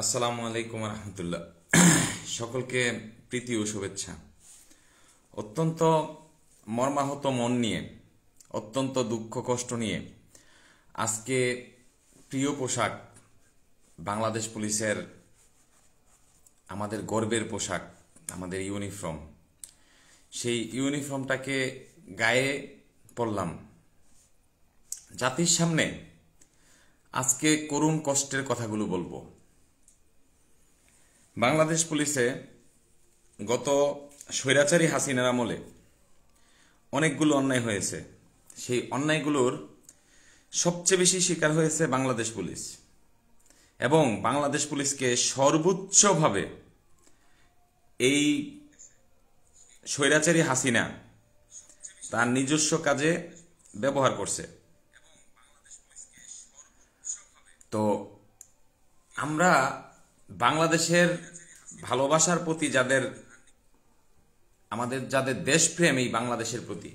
আসসালামু আলাইকুম রহমতুল্লাহ। সকলকে প্রীতি ও শুভেচ্ছা। অত্যন্ত মর্মাহত মন নিয়ে, অত্যন্ত দুঃখ কষ্ট নিয়ে আজকে প্রিয় পোশাক বাংলাদেশ পুলিশের, আমাদের গর্বের পোশাক, আমাদের ইউনিফর্ম, সেই ইউনিফর্মটাকে গায়ে পরলাম। জাতির সামনে আজকে করুণ কষ্টের কথাগুলো বলবো। বাংলাদেশ পুলিশে গত স্বৈরাচারী হাসিনার আমলে অনেকগুলো অন্যায় হয়েছে। সেই অন্যায়গুলোর সবচেয়ে বেশি শিকার হয়েছে বাংলাদেশ পুলিশ, এবং বাংলাদেশ পুলিশকে সর্বোচ্চভাবে এই স্বৈরাচারী হাসিনা তার নিজস্ব কাজে ব্যবহার করছে। তো আমরা বাংলাদেশের ভালোবাসার প্রতি যাদের দেশপ্রেম, এই বাংলাদেশের প্রতি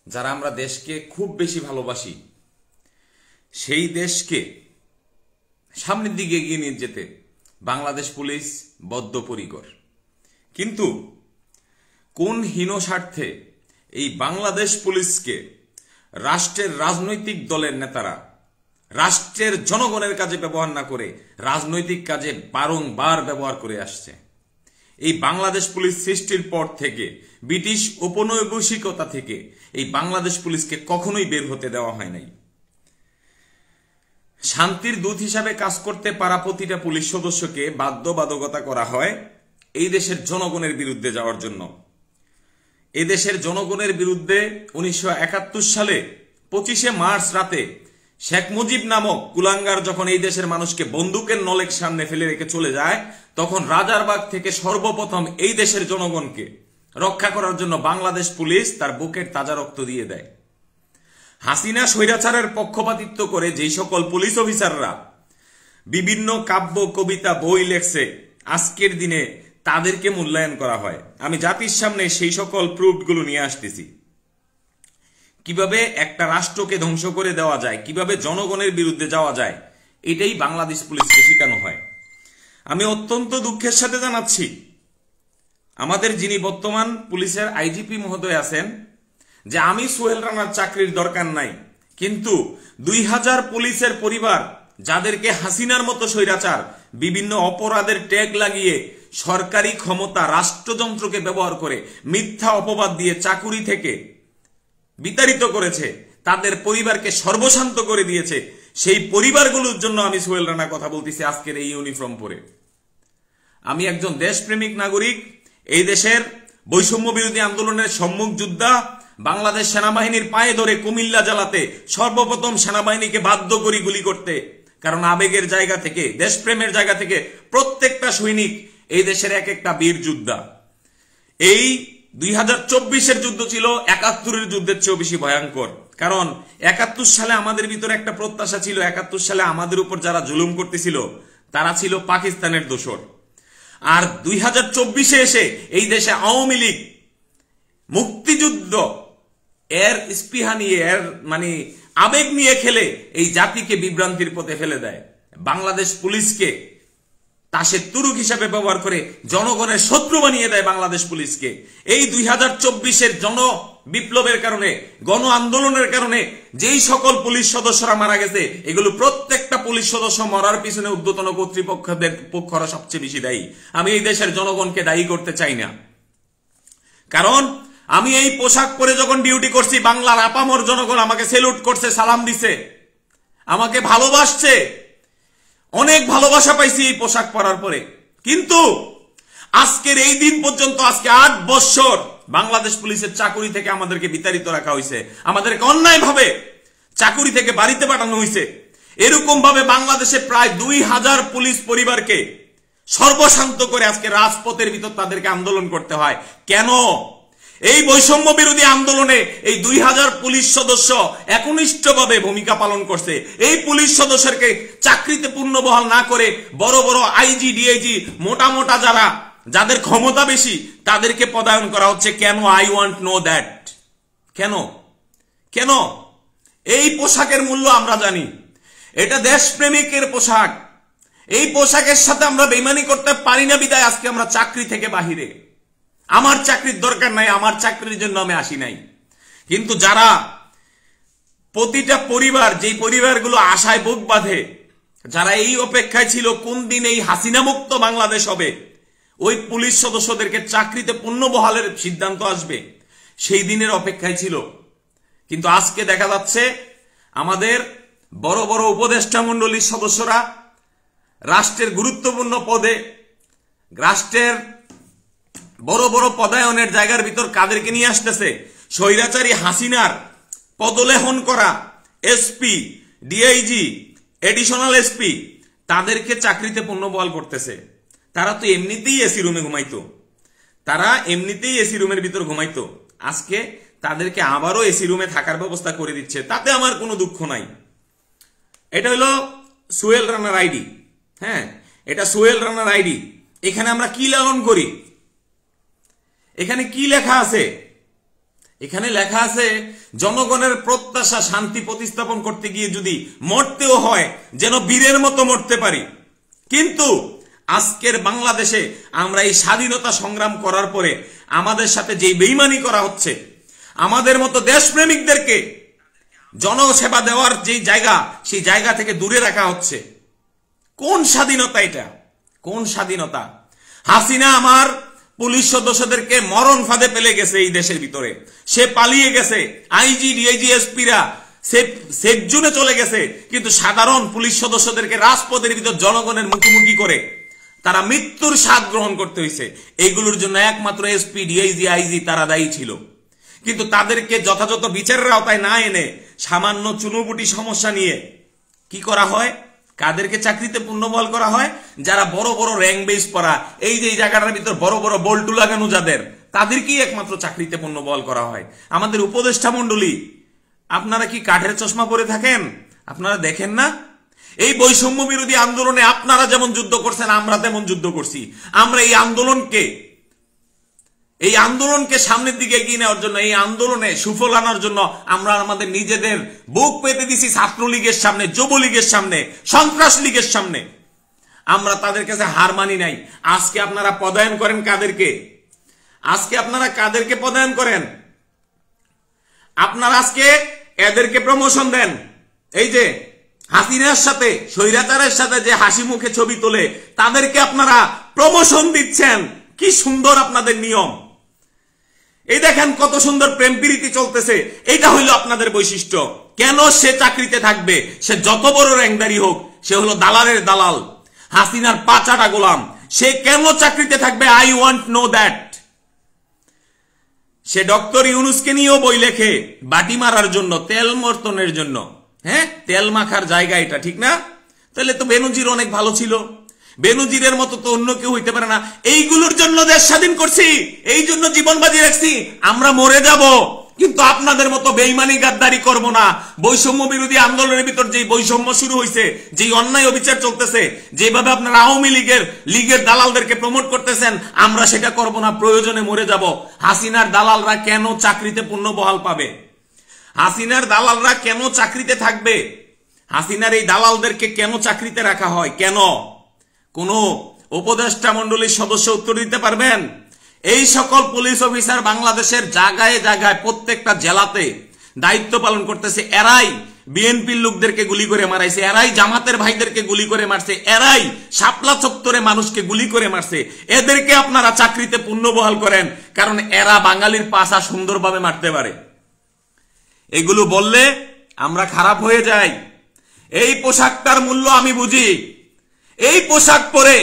যারা আমরা দেশকে খুব বেশি ভালোবাসি, সেই দেশকে সামনের দিকে এগিয়ে নিয়ে যেতে বাংলাদেশ পুলিশ বদ্ধপরিকর। কিন্তু কোন হীন স্বার্থে এই বাংলাদেশ পুলিশকে রাষ্ট্রের রাজনৈতিক দলের নেতারা রাষ্ট্রের জনগণের কাজে ব্যবহার না করে রাজনৈতিক কাজে বারংবার ব্যবহার করে আসছে। এই বাংলাদেশ পুলিশ সৃষ্টির পর থেকে, ব্রিটিশ ঔপনিবেশিকতা থেকে এই বাংলাদেশ পুলিশকে কখনোই বের হতে দেওয়া হয় নাই। শান্তির দূত হিসাবে কাজ করতে পারা প্রতিটা পুলিশ সদস্যকে বাধ্যবাধকতা করা হয় এই দেশের জনগণের বিরুদ্ধে যাওয়ার জন্য। এই দেশের জনগণের বিরুদ্ধে 1971 সালে 25শে মার্চ রাতে শেখ মুজিব নামক কুলাঙ্গার যখন এই দেশের মানুষকে বন্দুকের নলের সামনে ফেলে রেখে চলে যায়, তখন রাজারবাগ থেকে সর্বপ্রথম এই দেশের জনগণকে রক্ষা করার জন্য বাংলাদেশ পুলিশ তার বুকের তাজা রক্ত দিয়ে দেয়। হাসিনা স্বৈরাচারের পক্ষপাতিত্ব করে যেই সকল পুলিশ অফিসাররা বিভিন্ন কাব্য, কবিতা, বই লেখছে, আজকের দিনে তাদেরকে মূল্যায়ন করা হয়। আমি জাতির সামনে সেই সকল প্রুফগুলো নিয়ে আসতেছি। কিভাবে একটা রাষ্ট্রকে ধ্বংস করে দেওয়া যায়, কিভাবে জনগণের বিরুদ্ধে যাওয়া যায়, এটাই বাংলাদেশ পুলিশকে শেখানো হয়। আমি অত্যন্ত দুঃখের সাথে জানাচ্ছি, আমাদের যিনি বর্তমান পুলিশের আইজিপি মহোদয় আছেন, যে আমি সোহেল রানার চাকরির দরকার নাই, কিন্তু 2000 পুলিশের পরিবার যাদেরকে হাসিনার মতো স্বৈরাচার বিভিন্ন অপরাধের ট্যাগ লাগিয়ে সরকারি ক্ষমতা, রাষ্ট্রযন্ত্রকে ব্যবহার করে মিথ্যা অপবাদ দিয়ে চাকুরি থেকে বিতাড়িত করেছে, তাদের পরিবারকে সর্বশান্ত করে দিয়েছে, সেই পরিবারগুলোর জন্য আমি সোহেল রানা কথা বলতেছি আজকের এই ইউনিফর্ম পরে। আমি একজন দেশপ্রেমিক নাগরিক, এই দেশের বৈষম্য বিরোধী আন্দোলনের সম্মুখ যোদ্ধা। বাংলাদেশ সেনাবাহিনীর পায়ে ধরে কুমিল্লা জেলাতে সর্বপ্রথম সেনাবাহিনীকে বাধ্য করি গুলি করতে, কারণ আবেগের জায়গা থেকে, দেশপ্রেমের জায়গা থেকে প্রত্যেকটা সৈনিক এই দেশের এক একটা বীর যোদ্ধা। এই 2024-এর যুদ্ধ ছিল 71-এর যুদ্ধের চেয়েও বেশি ভয়ঙ্কর, কারণ 71 সালে আমাদের ভিতরে একটা প্রত্যাশা ছিল, 71 সালে আমাদের উপর যারা জুলুম করতেছিল তারা ছিল পাকিস্তানের দোসর। আর 2024-এ এসে এই দেশে আওয়ামী লীগ মুক্তিযুদ্ধ এর স্পৃহা নিয়ে, এর আবেগ নিয়ে খেলে এই জাতিকে বিভ্রান্তির পথে ফেলে দেয়। বাংলাদেশ পুলিশকে তাসের তুরুক হিসাবে ব্যবহার করে জনগণের শত্রু বানিয়ে দেয় বাংলাদেশ পুলিশকে। এই 2024-এর জন বিপ্লবের কারণে, গণ আন্দোলনের কারণে যেই সকল পুলিশ সদস্যরা মারা গেছে, এগুলো প্রত্যেকটা পুলিশ সদস্য মরার পিছনে ঊর্ধ্বতন কর্তৃপক্ষদের পক্ষরা সবচেয়ে বেশি দায়ী। আমি এই দেশের জনগণকে দায়ী করতে চাই না, কারণ আমি এই পোশাক পরে যখন ডিউটি করছি, বাংলার আপামর জনগণ আমাকে সেলুট করছে, সালাম দিছে, আমাকে ভালোবাসছে, অনেক ভালোবাসা পাইছি এই পোশাক পরার পরে। কিন্তু আজকের এই দিন পর্যন্ত, আজকে 8 বছর বাংলাদেশ পুলিশের চাকুরি থেকে আমাদেরকে বিতাড়িত রাখা হয়েছে, আমাদেরকে অন্যায়ভাবে চাকুরি থেকে বাড়িতে পাঠানো হয়েছে। এরকম ভাবে বাংলাদেশে প্রায় 2000 পুলিশ পরিবারকে সর্বশান্ত করে আজকে রাজপথের ভিতর তাদেরকে আন্দোলন করতে হয়। কেন? এই বৈষম্য বিরোধী আন্দোলনে এই 2000 পুলিশ সদস্য একনিষ্ঠভাবে ভূমিকা পালন করছে। এই পুলিশ সদস্যকে চাকরিতে পূর্ণবহাল না করে বড় বড় আইজি, ডিআইজি, মোটা মোটা যাদের ক্ষমতা বেশি তাদেরকে পদায়ন করা হচ্ছে। কেন? I want know that. কেন? কেন? এই পোশাকের মূল্য আমরা জানি, এটা দেশপ্রেমিকের পোশাক, এই পোশাকের সাথে আমরা বেইমানি করতে পারি না বিদায় আজকে আমরা চাকরি থেকে বাহিরে। আমার চাকরির দরকার নাই, আমার চাকরির জন্য আমি আসি নাই। কিন্তু যারা প্রতিটা পরিবার, যেই পরিবারগুলো আশায় বুক বাঁধে, যারা এই অপেক্ষায় ছিল কোন দিন এই হাসিনা মুক্ত বাংলাদেশ হবে, ওই পুলিশ সদস্যদেরকে চাকরিতে পুনর্বহালের সিদ্ধান্ত আসবে, সেই দিনের অপেক্ষায় ছিল। কিন্তু আজকে দেখা যাচ্ছে আমাদের বড় বড় উপদেষ্টা মণ্ডলীর সদস্যরা রাষ্ট্রের গুরুত্বপূর্ণ পদে, রাষ্ট্রের বড় বড় পদায়নের জায়গার ভিতর কাদেরকে নিয়ে আসতেছে? স্বৈরাচারী হাসিনার পদলেহন করা এসপি, ডিআইজি, এডিশনাল এসপি, তাদেরকে চাকরিতে পুনর্বহাল করতেছে। তারা তো এমনিতেই এসি রুমে ঘুমাইতো, তারা এমনিতেই এসি রুমের ভিতর ঘুমাইতো, আজকে তাদেরকে আবারও এসি রুমে থাকার ব্যবস্থা করে দিচ্ছে। তাতে আমার কোনো দুঃখ নাই। এটা হলো সোহেল রানার আইডি। হ্যাঁ, এটা সোহেল রানার আইডি। এখানে আমরা কি লালন করি? এখানে কি লেখা আছে? এখানে লেখা আছে জনগণের প্রত্যাশা শান্তি প্রতিস্থাপন করতে গিয়ে যদি মরতেও হয় যেন বীরের মতো মরতে পারি। কিন্তু আজকের বাংলাদেশে আমরা এই স্বাধীনতা সংগ্রাম করার পরে আমাদের সাথে যে বেইমানি করা হচ্ছে, আমাদের মতো দেশপ্রেমিকদেরকে জনসেবা দেওয়ার যে জায়গা, সেই জায়গা থেকে দূরে রাখা হচ্ছে। কোন স্বাধীনতা এটা? কোন স্বাধীনতা? হাসিনা আমার পুলিশ সদস্যদেরকে মরণ ফাঁদে ফেলে গেছে এই দেশের ভিতরে, সে পালিয়ে গেছে। আইজি, ডিআইজি, এসপিরা সেফ জোনে চলে গেছে, কিন্তু সাধারণ পুলিশ সদস্যদেরকে রাজপথের ভিতর জনগণের মুখোমুখি করে তারা মৃত্যুর স্বাদ গ্রহণ করতে হয়েছে। এইগুলোর জন্য একমাত্র এসপি, ডিআইজি, আইজি তারা দায়ী ছিল। কিন্তু তাদেরকে যথাযথ বিচারের আওতায় না এনে সামান্য চুনোপুটি সমস্যা নিয়ে কি করা হয়? কাদেরকে চাকরিতে পুনর্বহাল করা হয়? যারা বড় বড় র্যাঙ্ক বেস পড়া, এই যে জায়গাটার ভিতর বড় বড় বল্টু লাগানো যাদের, তাদেরকেই একমাত্র চাকরিতে পুনর্বহাল করা হয়। আমাদের উপদেষ্টা মণ্ডলী, আপনারা কি কাঠের চশমা পরে থাকেন? আপনারা দেখেন না? এই বৈষম্য বিরোধী আন্দোলনে আপনারা যেমন যুদ্ধ করছেন, আমরা তেমন যুদ্ধ করছি। আমরা এই আন্দোলনকে সামনের দিকে এগিয়ে নেওয়ার জন্য, এই আন্দোলনে সুফল আনার জন্য আমরা আমাদের নিজেদের বুক পেতে দিছি ছাত্রলীগের সামনে, যুবলীগের সামনে, সন্ত্রাস লীগের সামনে। আমরা তাদের কাছে হার মানি নাই। আজকে আপনারা পদায়ন করেন কাদেরকে? আজকে আপনারা কাদেরকে পদায়ন করেন? আপনারা আজকে এদেরকে প্রমোশন দেন। এই যে হাসিনার সাথে, স্বৈরাচারের সাথে যে হাসি মুখে ছবি তোলে, তাদেরকে আপনারা প্রমোশন দিচ্ছেন। কি সুন্দর আপনাদের নিয়ম! এই দেখেন কত সুন্দর প্রেম প্রীতি চলতেছে। এইটা হইল আপনাদের বৈশিষ্ট্য। কেন সে চাকরিতে থাকবে? সে যত বড় র্যাঙ্কদারি হোক, সে হলো দালালের দালাল, হাসিনার পাচাটা গোলাম। সে কেন চাকরিতে থাকবে? I want know that. Say doctor ইউনুসকে নিয়েও বই লেখে বাটি মারার জন্য, তেল মর্তনের জন্য। হ্যাঁ, তেল মাখার জায়গা এটা, ঠিক না? তাহলে তো বেনজির অনেক ভালো ছিল। বেনজিরের মতো তো অন্য কেউ হইতে পারে না। এইগুলোর জন্য দেশ স্বাধীন করছি, এই জন্য জীবন বাজি রাখছি। আমরা মরে যাব, কিন্তু আপনাদের মতো বেইমানি গাদ্দারি করব না। বৈষম্য বিরোধী আন্দোলনের ভিতর যে বৈষম্য শুরু হয়েছে, যে অন্যায় অবিচার চলতেছে, যেভাবে আপনারা আওয়ামী লীগের দালালদেরকে প্রমোট করতেছেন, আমরা সেটা করব না। প্রয়োজনে মরে যাব। হাসিনার দালালরা কেন চাকরিতে পুনর্বহাল পাবে? হাসিনার দালালরা কেন চাকরিতে থাকবে? হাসিনার এই দালালদেরকে কেন চাকরিতে রাখা হয়? কেন? কোন উপদেষ্টা মণ্ডলীর সদস্য উত্তর দিতে পারবেন? এই সকল পুলিশ অফিসার বাংলাদেশের জায়গায় জায়গায় প্রত্যেকটা জেলাতে দায়িত্ব পালন করতেছে। এরাই বিএনপির লোকদেরকে গুলি করে মারাইছে, এরাই জামাতের ভাইদেরকে গুলি করে মারছে, এরাই শাপলা চত্বরে মানুষকে গুলি করে মারছে। এদেরকে আপনারা চাকরিতে পুনর্বহাল করেন, কারণ এরা বাঙালির পাশা সুন্দরভাবে মারতে পারে। এগুলো বললে আমরা খারাপ হয়ে যাই। এই পোশাকটার মূল্য আমি বুঝি। এই পোশাক পরে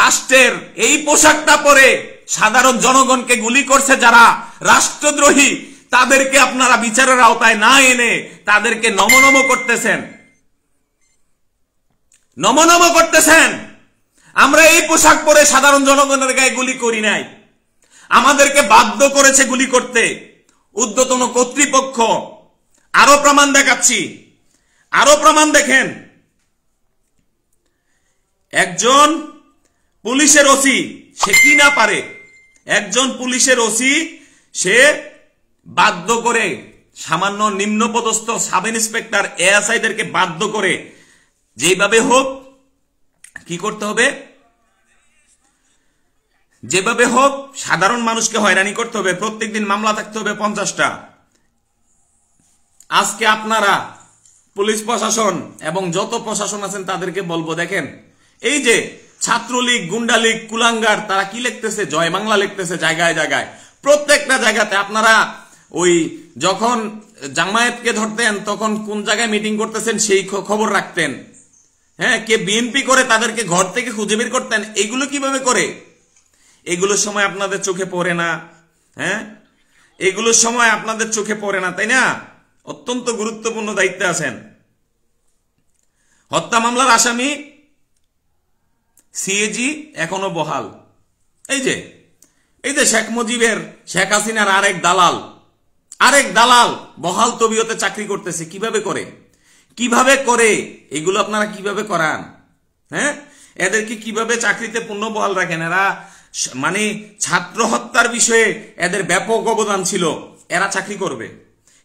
রাষ্ট্রের, এই পোশাকটা পরে সাধারণ জনগণকে গুলি করছে যারা রাষ্ট্রদ্রোহী, তাদেরকে আপনারা বিচারের আওতায় না এনে তাদেরকে নমনম করতেছেন। আমরা এই পোশাক পরে সাধারণ জনগণের গায়ে গুলি করি নাই। আমাদেরকে বাধ্য করেছে গুলি করতে ঊর্ধ্বতন কর্তৃপক্ষ। আরো প্রমাণ দেখাচ্ছি, আরো প্রমাণ দেখেন। একজন পুলিশের ওসি, সে কি না পারে? একজন পুলিশের ওসি সে বাধ্য করে, সামান্য নিম্নপদস্থ সাব ইন্সপেক্টর, এএসআইদেরকে বাধ্য করে যেভাবে হোক কি করতে হবে? যেভাবে হোক সাধারণ মানুষকে হয়রানি করতে হবে, প্রত্যেকদিন মামলা থাকতে হবে 50টা। আজকে আপনারা পুলিশ প্রশাসন এবং যত প্রশাসন আছেন তাদেরকে বলবো, দেখেন এই যে ছাত্রলীগ, গুন্ডালীগ, কুলাঙ্গার, তারা কি লিখতেছে? জয় বাংলা লিখতেছে জায়গায় জায়গায়, প্রত্যেকটা জায়গাতে। আপনারা ওই যখন জামায়াতকে ধরতেন তখন কোন জায়গায় মিটিং করতেছেন সেই খবর রাখতেন। হ্যাঁ, কে বিএনপি করে তাদেরকে ঘর থেকে খুঁজে বের করতেন। এগুলো কিভাবে করে? এগুলোর সময় আপনাদের চোখে পড়ে না? হ্যাঁ, এগুলোর সময় আপনাদের চোখে পড়ে না, তাই না? অত্যন্ত গুরুত্বপূর্ণ দায়িত্বে আছেন। হত্যা মামলার আসামি সিএজি এখনো বহাল। এই যে শেখ মুজিবের, শেখ হাসিনার আরেক দালাল বহাল তবিয়তে চাকরি করতেছে। কিভাবে করে এগুলো আপনারা কিভাবে করান? হ্যাঁ, এদেরকে কিভাবে চাকরিতে পূর্ণ বহাল রাখেন? এরা মানে ছাত্র হত্যার বিষয়ে এদের ব্যাপক অবদান ছিল, এরা চাকরি করবে।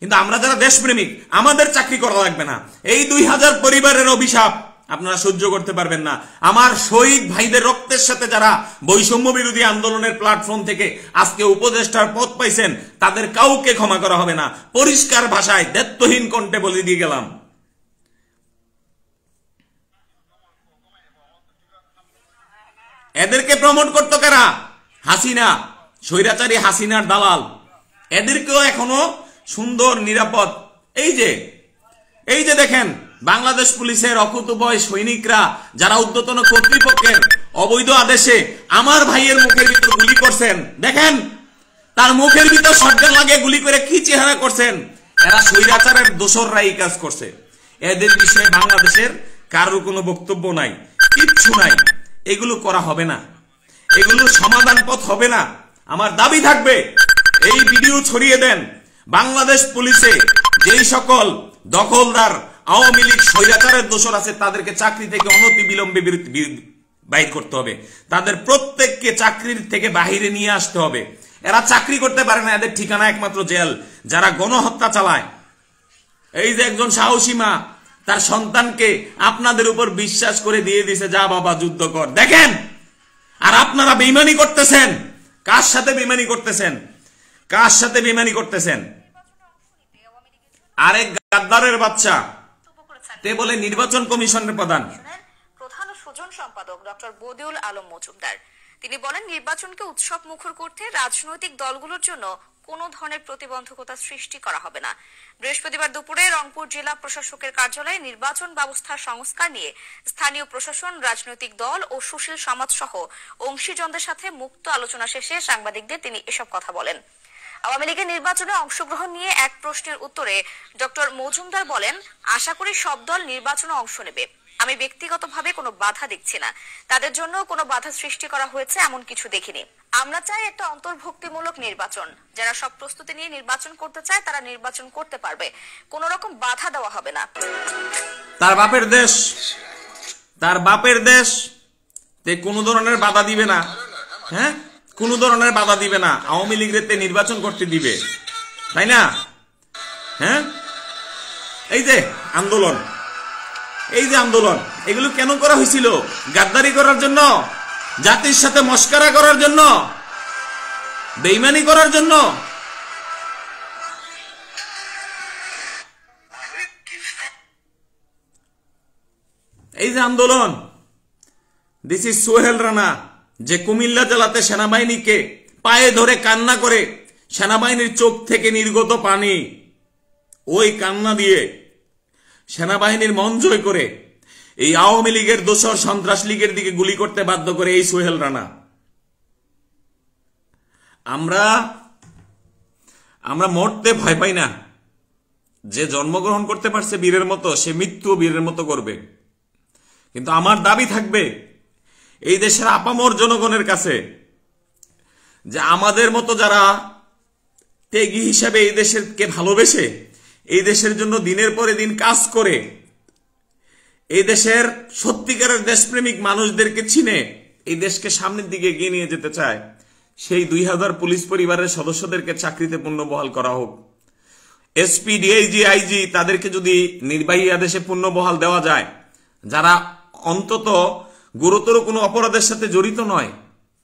কিন্তু আমরা যারা দেশপ্রেমিক, আমাদের চাকরি করা লাগবে না। এই 2000 পরিবারের অভিশাপ আপনারা সহ্য করতে পারবেন না। আমার শহীদ ভাইদের রক্তের সাথে যারা বৈষম্য বিরোধী আন্দোলনের প্ল্যাটফর্ম থেকে আজকে উপদেষ্টার পদ পাইছেন, তাদের কাউকে ক্ষমা করা হবে না। পরিষ্কার ভাষায় দায়িত্বহীন কণ্ঠে বলে দিয়ে গেলাম। এদেরকে প্রমোট করতো কারা? হাসিনা, স্বৈরাচারী হাসিনার দালাল। এদেরকেও এখনো সুন্দর নিরাপদ। এই যে দেখেন বাংলাদেশ পুলিশের অকুতোভয় সৈনিকরা যারা ঊর্ধ্বতন কর্তৃপক্ষের অবৈধ আদেশে আমার ভাইয়ের মুখের ভিতর গুলি করছেন, দেখেন তার মুখের ভিতর শটগান লাগিয়ে গুলি করে কি চেহারা করছেন। এরা স্বৈরাচারের দোসররা এই কাজ করছে। এদের বিষয়ে বাংলাদেশের কারোর কোনো বক্তব্য নাই, কিচ্ছু নাই। এগুলো করা হবে না, এগুলো সমাধান পথ হবে না। আমার দাবি থাকবে, এই ভিডিও ছড়িয়ে দেন। বাংলাদেশ পুলিশে যেই সকল দখলদার আওয়ামী লীগ স্বৈরাচারের দোসর আছে তাদেরকে চাকরি থেকে অনতিবিলম্বে বাইর করতে হবে। তাদের প্রত্যেককে চাকরির থেকে বাহিরে নিয়ে আসতে হবে। এরা চাকরি করতে পারে না, এদের ঠিকানা একমাত্র জেল। যারা গণহত্যা চালায়, এই যে একজন সাহসী মা তার সন্তানকে আপনাদের উপর বিশ্বাস করে দিয়ে দিছে, যা বাবা যুদ্ধ কর। দেখেন, আর আপনারা বেঈমানি করতেছেন। কার সাথে বেঈমানি করতেছেন? কার সাথে বেঈমানি করতেছেন? আরেক গাদ্দারের বাচ্চা তে বলে নির্বাচন কমিশনের প্রধান সুজন সম্পাদক ডক্টর বদিউল আলম মজুমদার। তিনি বলেন, নির্বাচনকে উৎসব মুখর করতে রাজনৈতিক দলগুলোর জন্য কোনো ধরনের প্রতিবন্ধকতা সৃষ্টি করা হবে না। বৃহস্পতিবার দুপুরে রংপুর জেলা প্রশাসকের কার্যালয়ে নির্বাচন ব্যবস্থার সংস্কার নিয়ে স্থানীয় প্রশাসন, রাজনৈতিক দল ও সুশীল সমাজ সহ অংশীজনদের সাথে মুক্ত আলোচনা শেষে সাংবাদিকদের তিনি এসব কথা বলেন। আওয়ামী লীগের নির্বাচনে অংশগ্রহণ নিয়ে এক প্রশ্নের উত্তরে ডক্টর মজুমদার বলেন, আশা করি সব দল নির্বাচনে অংশ নেবে। আমি ব্যক্তিগতভাবে কোনো বাধা দেখছি না, তাদের জন্য কোনো বাধা সৃষ্টি করা হয়েছে এমন কিছু দেখিনি। আমরা চাই একটা অন্তর্ভুক্তিমূলক নির্বাচন। যারা সব প্রস্তুতি নিয়ে নির্বাচন করতে চায় তারা নির্বাচন করতে পারবে, কোনো রকম বাধা দেওয়া হবে না। তার বাপের দেশ তে কোনো ধরনের বাধা দিবে না। হ্যাঁ, কোনো ধরনের বাধা দিবে না। আওয়ামী লীগের নির্বাচন করতে দিবে, তাই না? হ্যাঁ, এই যে আন্দোলন এগুলো কেন করা হয়েছিল? গাদ্দারি করার জন্য, জাতির সাথে মস্করা করার জন্য, বেঈমানি করার জন্য। এই যে আন্দোলন, দিস ইজ সোহেল রানা, যে কুমিল্লা জেলাতে সেনাবাহিনীকে পায়ে ধরে কান্না করে সেনাবাহিনীর চোখ থেকে নির্গত পানি, ওই কান্না দিয়ে সেনাবাহিনীর মন জয় করে এই আওয়ামী লীগের দোসর সন্ত্রাস লীগের দিকে গুলি করতে বাধ্য করে এই সোহেল রানা। আমরা মরতে ভয় পাই না। যে জন্মগ্রহণ করতে পারছে বীরের মতো, সে মৃত্যু বীরের মতো করবে। কিন্তু আমার দাবি থাকবে এই দেশের আপামর জনগণের কাছে, যে আমাদের মতো যারা ত্যাগী হিসাবে এই দেশকে ভালোবেসে এই দেশের জন্য দিনের পরে দিন কাজ করে এই দেশের সত্যিকারের দেশপ্রেমিক মানুষদেরকে চিনে এই দেশকে সামনের দিকে এগিয়ে নিয়ে যেতে চায়, সেই 2000 পুলিশ পরিবারের সদস্যদেরকে চাকরিতে পুনর্বহাল করা হোক। এসপি, ডিআইজি, আইজি তাদেরকে যদি নির্বাহী আদেশে পুনর্বহাল দেওয়া যায়, যারা অন্তত গুরুতর কোনো অপরাধের সাথে জড়িত নয়,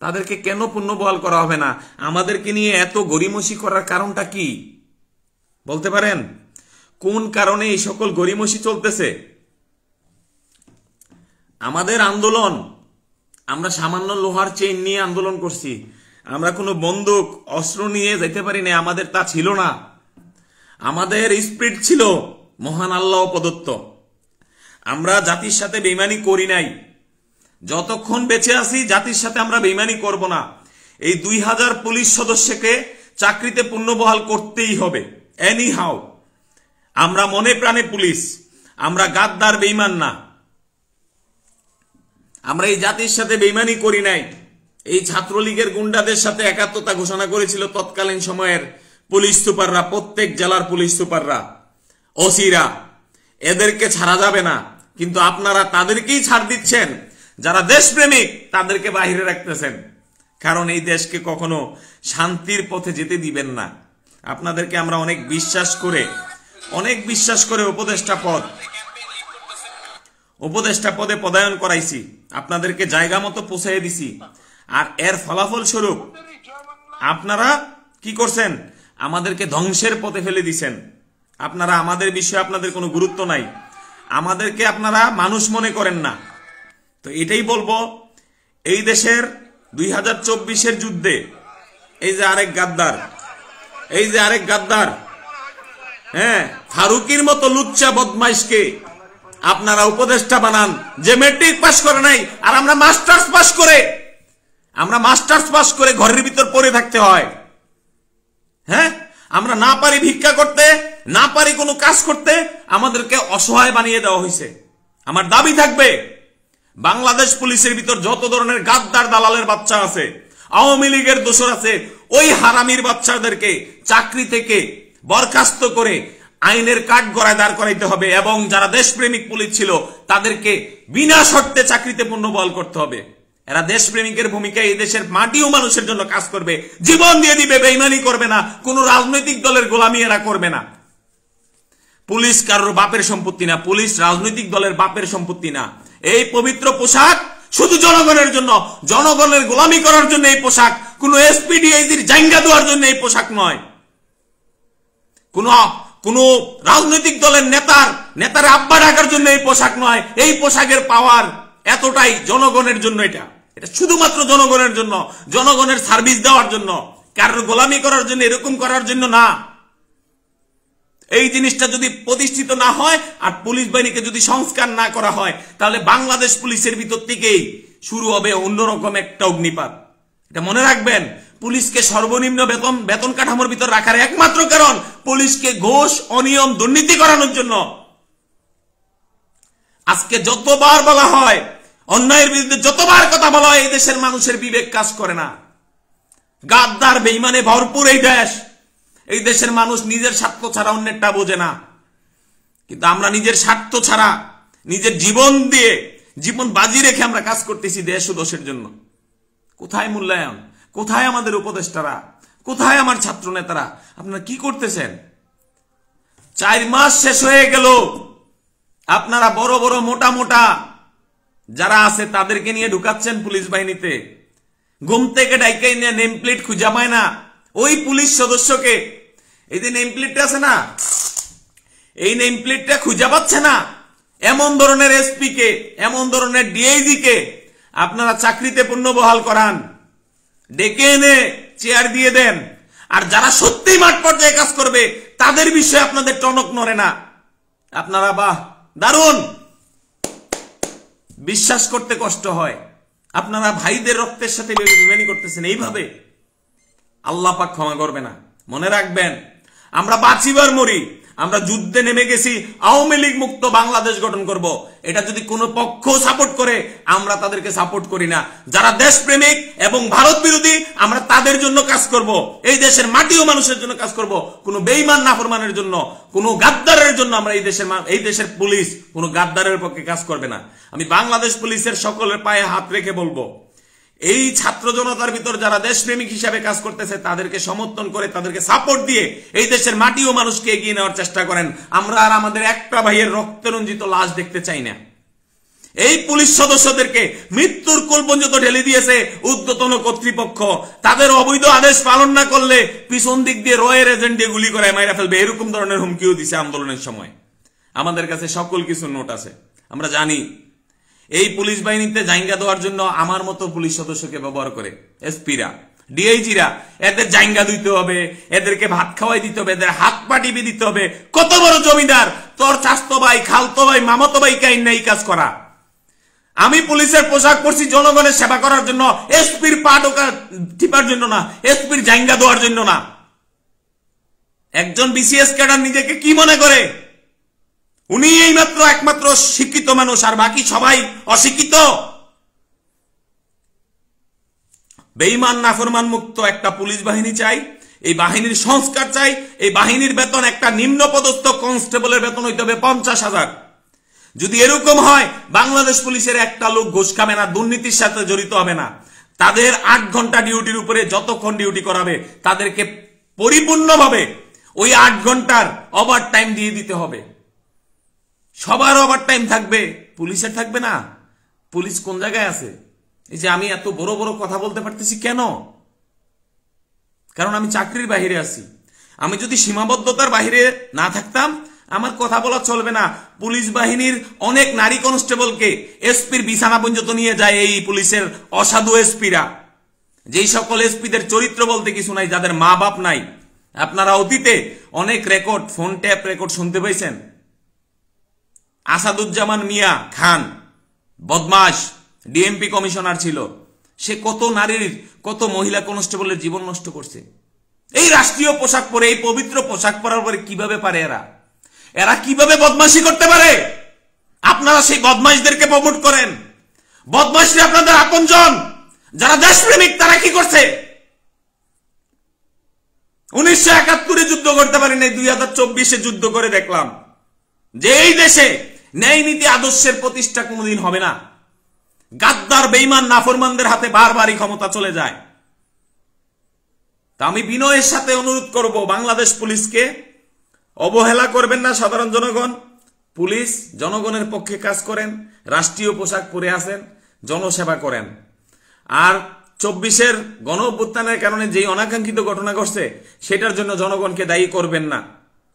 তাদেরকে কেন পুনর্বহাল করা হবে না? আমাদেরকে নিয়ে এত গড়িমসি করার কারণটা কি বলতে পারেন? কোন কারণে এই সকল গড়িমসি চলতেছে? আমাদের আন্দোলন, আমরা সামান্য লোহার চেইন নিয়ে আন্দোলন করছি, আমরা কোনো বন্দুক অস্ত্র নিয়ে যেতে পারি না, আমাদের তা ছিল না। আমাদের স্পিরিট ছিল মহান আল্লাহ প্রদত্ত। আমরা জাতির সাথে বেইমানি করি নাই, যতক্ষণ বেঁচে আছি জাতির সাথে আমরা বেইমানি করব না। এই 2000 পুলিশ সদস্যকে চাকরিতে পুনর্বহাল করতেই হবে এনি হাউ। আমরা মনে প্রাণে পুলিশ, আমরা গাদ্দার বেইমান না। আমরা এই জাতির সাথে বেইমানি করি নাই। এই ছাত্রলীগের গুন্ডাদের সাথে একাত্মতা ঘোষণা করেছিল তৎকালীন সময়ের পুলিশ সুপাররা, প্রত্যেক জেলার পুলিশ সুপাররা, ওসিরা। এদেরকে ছাড়া যাবে না, কিন্তু আপনারা তাদেরকেই ছাড় দিচ্ছেন। যারা দেশপ্রেমিক তাদেরকে বাহিরে রাখতেছেন, কারণ এই দেশকে কখনো শান্তির পথে যেতে দিবেন না। আপনাদেরকে আমরা অনেক বিশ্বাস করে উপদেষ্টা পদে পদায়ন করাইছি, আপনাদেরকে জায়গা মতো পৌঁছাই দিছি। আর এর ফলাফল স্বরূপ আপনারা কি করছেন? আমাদেরকে ধ্বংসের পথে ফেলে দিছেন। আপনারা আমাদের বিষয়ে আপনাদের কোনো গুরুত্ব নাই, আমাদেরকে আপনারা মানুষ মনে করেন না। তো এটাই বলবো, এই দেশের 2024-এর যুদ্ধে এই যে আরেক গাদ্দার, হ্যাঁ, ফারুকির মতো লুচ্চা বদমাইশকে আপনারা উপদেষ্টা বানান, যে ম্যাট্রিক পাস করে নাই, আর আমরা মাস্টার্স পাস করে ঘরের ভিতর পড়ে থাকতে হয়। হ্যাঁ, আমরা না পারি ভিক্ষা করতে, না পারি কোনো কাজ করতে, আমাদেরকে অসহায় বানিয়ে দেওয়া হয়েছে। আমার দাবি থাকবে, বাংলাদেশ পুলিশের ভিতর যত ধরনের গাদ্দার দালালের বাচ্চা আছে, আওয়ামী লীগের দোসর আছে, ওই হারামির বাচ্চাদেরকে চাকরি থেকে বরখাস্ত করে আইনের কাঠগড়ায় দাঁড় করাইতে হবে, এবং যারা দেশপ্রেমিক পুলিশ ছিল তাদেরকে বিনা শর্তে চাকরিতে পুনর্বহাল করতে হবে। এরা দেশপ্রেমিকের ভূমিকায় এই দেশের মাটি ও মানুষের জন্য কাজ করবে, জীবন দিয়ে দিবে, বেইমানি করবে না, কোন রাজনৈতিক দলের গোলামি এরা করবে না। পুলিশ কারোর বাপের সম্পত্তি না, পুলিশ রাজনৈতিক দলের বাপের সম্পত্তি না। এই পবিত্র পোশাক শুধু জনগণের জন্য, জনগণের গোলামি করার জন্য এই পোশাক, কোন এসপিডিআইজির জাঙ্গা দেওয়ার জন্য এই পোশাক নয়। কোন রাজনৈতিক দলের নেতার আব্বা ডাকার জন্য এই পোশাক নয়। এই পোশাকের পাওয়ার এতটাই জনগণের জন্য, এটা শুধুমাত্র জনগণের জন্য, জনগণের সার্ভিস দেওয়ার জন্য, কারোর গোলামি করার জন্য, এরকম করার জন্য না। এই জিনিসটা যদি প্রতিষ্ঠিত না হয় আর পুলিশ বাহিনীকে যদি সংস্কার না করা হয়, তাহলে বাংলাদেশ পুলিশের ভিতর থেকেই শুরু হবে অন্যরকম একটা অগ্নিপাত। এটা মনে রাখবেন, পুলিশকে সর্বনিম্ন বেতন কাঠামোর ভিতর রাখার একমাত্র কারণ পুলিশকে ঘুষ, অনিয়ম, দুর্নীতি করানোর জন্য। আজকে যতবার বলা হয়, অন্যায়ের বিরুদ্ধে যতবার কথা বলা হয়, এই দেশের মানুষের বিবেক কাজ করে না। গাদ্দার বেঈমানে ভরপুর এই দেশ। এই দেশের মানুষ নিজের স্বার্থ ছাড়া অন্যেরটা বোঝে না, কিন্তু আমরা নিজের স্বার্থ ছাড়া নিজের জীবন দিয়ে, জীবন বাজি রেখে আমরা কাজ করতেছি দেশ ও দেশের জন্য। কোথায় মূল্যায়ন? কোথায় আমাদের উপদেষ্টারা? কোথায় আমার ছাত্র নেতারা? আপনারা কি করতেছেন? 4 মাস শেষ হয়ে গেল, আপনারা বড় বড় মোটা যারা আছে তাদেরকে নিয়ে ঢুকাচ্ছেন পুলিশ বাহিনীতে। ঘুম থেকে ডাইকে নিয়ে নেম প্লেট খুঁজে পায় না ওই পুলিশ সদস্যকে। এই যে নেম প্লেটটা আছে না, এই নেম প্লেটটা খুঁজে পাচ্ছে না। এমন ধরনের এসপি কে, এমন ধরনের ডিআইজি কে আপনারা চাকরিতে পুনর্বহাল করান, ডেকে এনে চেয়ার দিয়ে দেন। আর যারা সত্যিই মাঠ পর্যায়ে কাজ করবে তাদের বিষয়ে আপনাদের টনক নড়ে না। আপনারা বাহ, দারুণ, বিশ্বাস করতে কষ্ট হয়। আপনারা ভাইদের রক্তের সাথে বেইমানি করতেছেন এইভাবে, আল্লাহ পাক ক্ষমা করবে না। মনে রাখবেন, আমরা বাঁচিবার মরি, আমরা যুদ্ধে নেমে গেছি আওয়ামী লীগ মুক্ত বাংলাদেশ গঠন করব। এটা যদি কোনো পক্ষ সাপোর্ট করে, আমরা তাদেরকে সাপোর্ট করি না। যারা দেশপ্রেমিক এবং ভারত বিরোধী, আমরা তাদের জন্য কাজ করব, এই দেশের মাটি ও মানুষের জন্য কাজ করব। কোনো বেঈমান নাফরমানের জন্য, কোনো গাদ্দারের জন্য আমরা এই দেশের পুলিশ কোনো গাদ্দারের পক্ষে কাজ করবে না। আমি বাংলাদেশ পুলিশের সকলের পায়ে হাত রেখে বলবো, এই ছাত্র জনতার ভিতর যারা দেশপ্রেমিক হিসাবে কাজ করতেছে তাদেরকে সমর্থন করে, তাদেরকে সাপোর্ট দিয়ে এই দেশের মাটি ও মানুষকে এগিয়ে নেওয়ার চেষ্টা করেন। আমরা আর আমাদের একটা ভাইয়ের রক্তরঞ্জিত লাশ দেখতে চাই না। এই পুলিশ সদস্যদেরকে মৃত্যুর কোল পর্যন্ত ঢেলে দিয়েছে ঊর্ধ্বতন কর্তৃপক্ষ। তাদের অবৈধ আদেশ পালন না করলে পিছন দিক দিয়ে রয়ের এজেন্ট দিয়ে গুলি করে মাইরা ফেলবে, এরকম ধরনের হুমকিও দিছে আন্দোলনের সময়। আমাদের কাছে সকল কিছু নোট আছে, আমরা জানি। এই পুলিশ বাহিনীতে জায়গা দেওয়ার জন্য আমার মতো পুলিশ সদস্যকে ব্যবহার করে এসপিরা, ডিআইজিরা। এদের জায়গা দিতে হবে, এদেরকে ভাত খাওয়াই দিতে হবে, এদের হাত পা টিপে দিতে হবে। কত বড় জমিদার, তোর চাচতো ভাই, খালতো ভাই, মামাতো ভাই কাইন না এই কাজ করা। আমি পুলিশের পোশাক পরছি জনগণের সেবা করার জন্য, এসপির পা টিপার জন্য না, এসপির জায়গা দেওয়ার জন্য না। একজন বিসিএস ক্যাডার নিজেকে কি মনে করে? উনি এইমাত্র একমাত্র শিক্ষিত মানুষ, আর বাকি সবাই অশিক্ষিত। বেঈমান নাফরমান মুক্ত একটা পুলিশ বাহিনী চাই, এই বাহিনীর সংস্কার চাই। এই বাহিনীর বেতন একটা নিম্ন পদস্থ কনস্টেবলের বেতন হইতে হবে 50,000। যদি এরকম হয়, বাংলাদেশ পুলিশের একটা লোক ঘুষ খাবে না, দুর্নীতির সাথে জড়িত হবে না। তাদের 8 ঘন্টা ডিউটির উপরে যতক্ষণ ডিউটি করাবে তাদেরকে পরিপূর্ণভাবে ওই 8 ঘন্টার ওভার টাইম দিয়ে দিতে হবে। সবার ওভার টাইম থাকবে, পুলিশের থাকবে না। পুলিশ কোন জায়গায় আছে? এই যে আমি এত বড় বড় কথা বলতে পারতেছি কেন? কারণ আমি চাকরির বাইরে আছি। আমি যদি সীমাবদ্ধতার বাইরে না থাকতাম, আমার কথা বলা চলবে না। পুলিশ বাহিনীর অনেক নারী কনস্টেবলকে এসপির বিছানা পর্যন্ত নিয়ে যায় এই পুলিশের অসাধু এসপিরা। যেই সকল এসপিদের চরিত্র বলতে কিছু নাই, যাদের মা বাপ নাই। আপনারা অতীতে অনেক রেকর্ড, ফোন ট্যাপ রেকর্ড শুনতে পাইছেন। আসাদুজ্জামান মিয়া খান বদমাশ, ডিএমপি কমিশনার ছিল। সে কত নারীর, কত মহিলা কনস্টেবলের জীবন নষ্ট করছে। এই রাষ্ট্রীয় পোশাক পরে, এই পবিত্র পোশাক পরার পরে কিভাবে পারে এরা কিভাবে বদমাশি করতে পারে? আপনারা সেই বদমাশদেরকে প্রমোট করেন। বদমাশরা আপনাদের আপনজন, যারা দেশপ্রেমিক, তারা কি করছে? 1971 যুদ্ধ করতে পারি নাই, 2024 যুদ্ধ করে দেখলাম যে এই দেশে ন্যায় নীতি আদর্শের প্রতিষ্ঠা কোনোদিন হবে না। গাদ্দার বেঈমান নাফরমানদের হাতে বারবারই ক্ষমতা চলে যায়। তা আমি বিনয়ের সাথে অনুরোধ করব, বাংলাদেশ পুলিশকে অবহেলা করবেন না সাধারণ জনগণ। পুলিশ জনগণের পক্ষে কাজ করেন, রাষ্ট্রীয় পোশাক পরে আসেন, জনসেবা করেন। আর 24-এর গণ অভ্যুত্থানের কারণে যে অনাকাঙ্ক্ষিত ঘটনা ঘটছে, সেটার জন্য জনগণকে দায়ী করবেন না।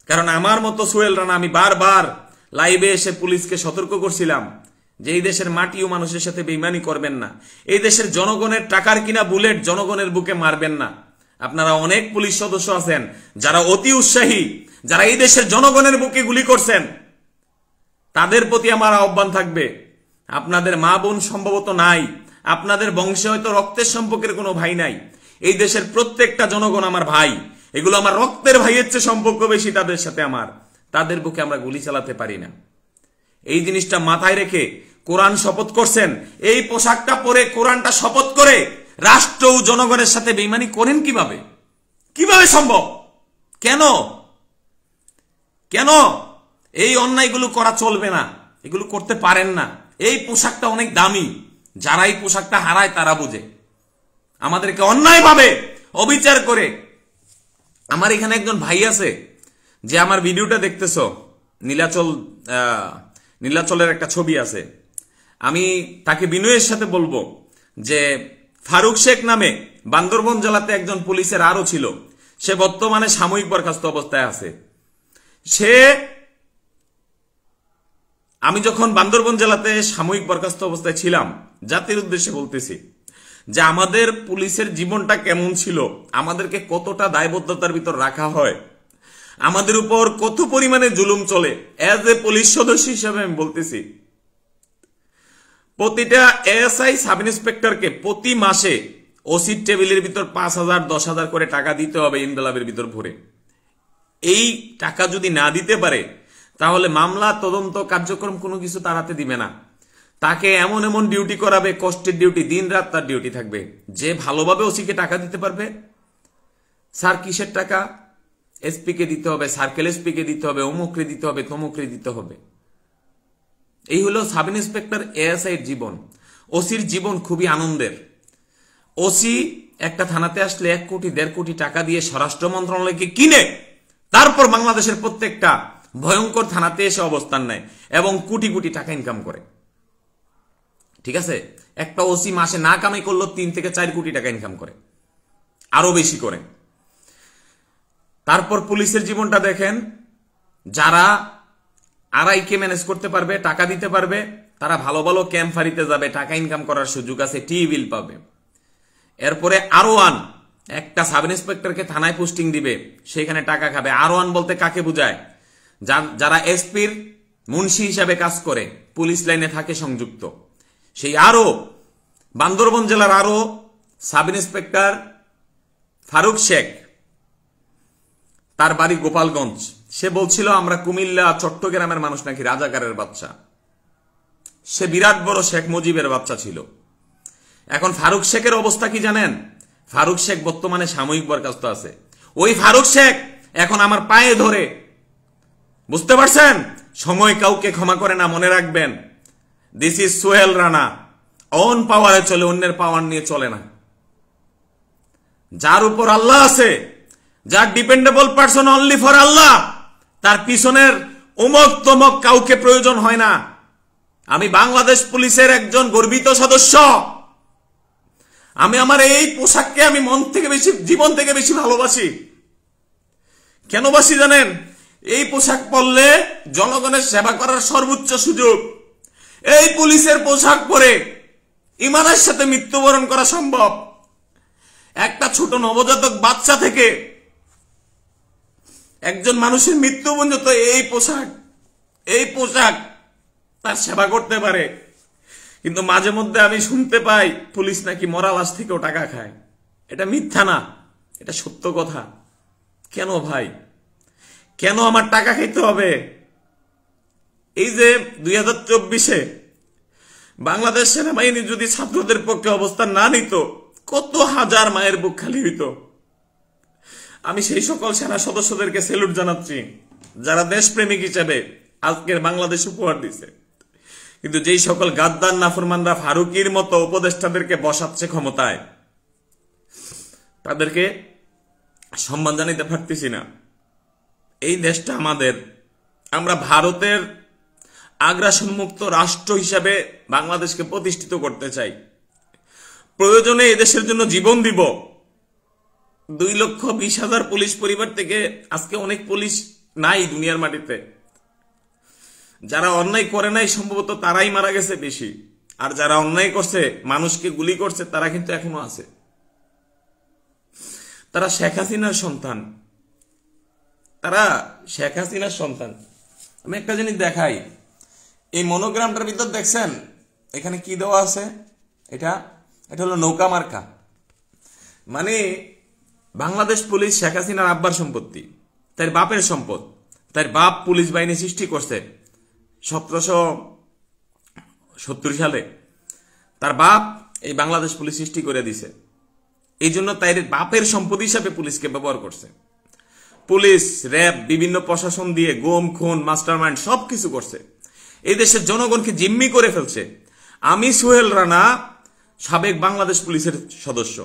কারণ আমার মতো সোহেল রানা, আমি বারবার লাইভে এসে পুলিশকে সতর্ক করছিলাম যে এই দেশের মাটি ও মানুষের সাথে বেইমানি করবেন না। এই দেশের জনগণের টাকার কিনা বুলেট জনগণের বুকে মারবেন না। আপনারা অনেক পুলিশ সদস্য আছেন যারা অতি উৎসাহী, যারা এই দেশের জনগণের বুকে গুলি করছেন। তাদের প্রতি আমার আহ্বান থাকবে, আপনাদের মা বোন সম্ভবত নাই, আপনাদের বংশে হয়তো রক্তের সম্পর্কের কোনো ভাই নাই। এই দেশের প্রত্যেকটা জনগণ আমার ভাই। এগুলো আমার রক্তের ভাইয়ের চেয়ে সম্পর্ক বেশি তাদের সাথে আমার। তাদের বুকে আমরা গুলি চালাতে পারি না। এই জিনিসটা মাথায় রেখে কোরআন শপথ করছেন, এই পোশাকটা পরে কোরআনটা শপথ করে রাষ্ট্র ও জনগণের সাথে বেইমানি করেন কিভাবে? কিভাবে সম্ভব? কেন কেন এই অন্যায়গুলো করা চলবে না? এগুলো করতে পারেন না। এই পোশাকটা অনেক দামি, যারা এই পোশাকটা হারায় তারা বুঝে। আমাদেরকে অন্যায়ভাবে অবিচার করে। আমার এখানে একজন ভাই আছে যে আমার ভিডিওটা দেখতেছ, নীলাচলের একটা ছবি আছে। আমি তাকে বিনয়ের সাথে বলবো যে ফারুক শেখ নামে বান্দরবন জেলাতে একজন পুলিশের আরো ছিল, সে বর্তমানে সাময়িক বরখাস্ত অবস্থায় আছে। আমি যখন বান্দরবন জেলাতে সাময়িক বরখাস্ত অবস্থায় ছিলাম, জাতির উদ্দেশ্যে বলতেছি যে আমাদের পুলিশের জীবনটা কেমন ছিল, আমাদেরকে কতটা দায়বদ্ধতার ভিতর রাখা হয়, আমাদের উপর কত পরিমাণে জুলুম চলে। এজ এ পুলিশ সদস্য হিসেবে আমি বলতেছি, প্রতিটা এএসআই সাব ইন্সপেক্টরকে প্রতি মাসে ওসির টেবিলের ভিতর 5,000 10,000 করে টাকা দিতে হবে ইনভেলভের ভিতর ভরে। এই টাকা যদি না দিতে পারে তাহলে মামলা তদন্ত কার্যক্রম কোনো কিছু তার হাতে দিবে না। তাকে এমন এমন ডিউটি করাবে, কষ্টের ডিউটি, দিন রাত তার ডিউটি থাকবে। যে ভালোভাবে ওসিকে টাকা দিতে পারবে, স্যার কিসের টাকা, এসপি কে দিতে হবে, সার্কেল এসপি কে দিতে হবে, অমুকরে দিতে হবে, তমুকরে দিতে হবে। এই হলো সাব ইন্সপেক্টর এএসআই এর জীবন। ওসির জীবন খুবই আনন্দের। ওসি একটা থানাতে আসলে 1 কোটি 1.5 কোটি টাকা দিয়ে স্বরাষ্ট্র মন্ত্রণালয়কে কিনে তারপর বাংলাদেশের প্রত্যেকটা ভয়ঙ্কর থানাতে এসে অবস্থান নেয় এবং কোটি কোটি টাকা ইনকাম করে। ঠিক আছে, একটা ওসি মাসে না কামাই করলো 3 থেকে 4 কোটি টাকা ইনকাম করে, আরো বেশি করে। তারপর পুলিশের জীবনটা দেখেন, যারা আড়াইকে ম্যানেজ করতে পারবে, টাকা দিতে পারবে, তারা ভালো ভালো ক্যাম্প ফাঁড়িতে যাবে, টাকা ইনকাম করার সুযোগ আছে, টিবিল পাবে। এরপরে আরো ওয়ান, একটা সাব ইন্সপেক্টরকে থানায় পোস্টিং দিবে, সেখানে টাকা খাবে। আরো ওয়ান বলতে কাকে বোঝায়? যারা এসপির মুন্সি হিসাবে কাজ করে, পুলিশ লাইনে থাকে সংযুক্ত। সেই আরো বান্দরবন জেলার আরো সাব ইন্সপেক্টর ফারুক শেখ, তার বাড়ি গোপালগঞ্জ। সে বলছিল আমরা কুমিল্লা চট্টগ্রামের মানুষ নাকি রাজাকারের বাচ্চা। সে বিরাট বড় শেখ মুজিবের বাচ্চা ছিল। এখন ফারুক শেখের অবস্থা কি জানেন? ফারুক শেখ বর্তমানে সাময়িক বরখাস্ত আছে। ওই ফারুক শেখ এখন আমার পায়ে ধরে, বুঝতে পারছেন? সময় কাউকে ক্ষমা করে না, মনে রাখবেন। This is Sohel Rana, on পাওয়ারে চলে, অন্যের পাওয়ার নিয়ে চলে না। যার উপর আল্লাহ আছে, যার ডিপেন্ডেবল পারসন অনলি ফর আল্লাহ, তার পিছনের অমুক তমক কাউকে প্রয়োজন হয় না। আমি বাংলাদেশ পুলিশের একজন গর্বিত সদস্য। আমি আমার এই পোশাককে আমি মন থেকে বেশি, জীবন থেকে বেশি ভালোবাসি। কেন বাসি জানেন? এই পোশাক পরলে জনগণের সেবা করার সর্বোচ্চ সুযোগ। এই পুলিশের পোশাক পরে ইমানের সাথে মৃত্যুবরণ করা সম্ভব। একটা ছোট নবজাতক বাচ্চা থেকে একজন মানুষের মৃত্যু পর্যন্ত এই পোশাক তার সেবা করতে পারে। কিন্তু মাঝে মধ্যে আমি শুনতে পাই পুলিশ নাকি মরা লাশ থেকেও টাকা খায়। এটা মিথ্যা না, এটা সত্য কথা। কেন ভাই, কেন আমার টাকা খাইতে হবে? এই যে 2024-এ বাংলাদেশ সেনাবাহিনী যদি ছাত্রদের পক্ষে অবস্থান না নিত, কত হাজার মায়ের বুক খালি হইত। আমি সেই সকল সেনা সদস্যদেরকে স্যালুট জানাচ্ছি যারা দেশপ্রেমিক হিসেবে আজকের বাংলাদেশ উপহার দিছে। কিন্তু যেই সকল গাদ্দার নাফরমানরা ফারুকির মতো উপদেষ্টাদেরকে বসাচ্ছে ক্ষমতায়, তাদেরকে সম্মান জানাইতে পারতেছি না। এই দেশটা আমাদের, আমরা ভারতের আগ্রাসন মুক্ত রাষ্ট্র হিসাবে বাংলাদেশকে প্রতিষ্ঠিত করতে চাই। প্রয়োজনে এদেশের জন্য জীবন দিব। 2,20,000 পুলিশ পরিবার থেকে আজকে অনেক পুলিশ নাই দুনিয়ার মাটিতে। যারা অন্যায় করে নাই সম্ভবত তারাই মারা গেছে বেশি, আর যারা অন্যায় করছে, মানুষকে গুলি করছে, তারা কিন্তু এখনো আছে। তারা শেখ হাসিনার সন্তান, তারা শেখ হাসিনার সন্তান। আমি একটা জিনিস দেখাই, এই মনোগ্রামটার ভিতর দেখছেন এখানে কি দেওয়া আছে? এটা হলো নৌকা মার্কা। মানে বাংলাদেশ পুলিশ শেখ হাসিনার আব্বার সম্পত্তি, তার বাপের সম্পদ। তার বাপ পুলিশ বাহিনী সৃষ্টি করছে 1770 সালে। তার বাপ এই বাংলাদেশ পুলিশ সৃষ্টি করে দিছে। এই জন্য তাই বাপের সম্পদ হিসাবে পুলিশকে ব্যবহার করছে। পুলিশ, র্যাব, বিভিন্ন প্রশাসন দিয়ে গুম, খুন, মাস্টারমাইন্ড সবকিছু করছে। এই দেশের জনগণকে জিম্মি করে ফেলছে। আমি সোহেল রানা, সাবেক বাংলাদেশ পুলিশের সদস্য।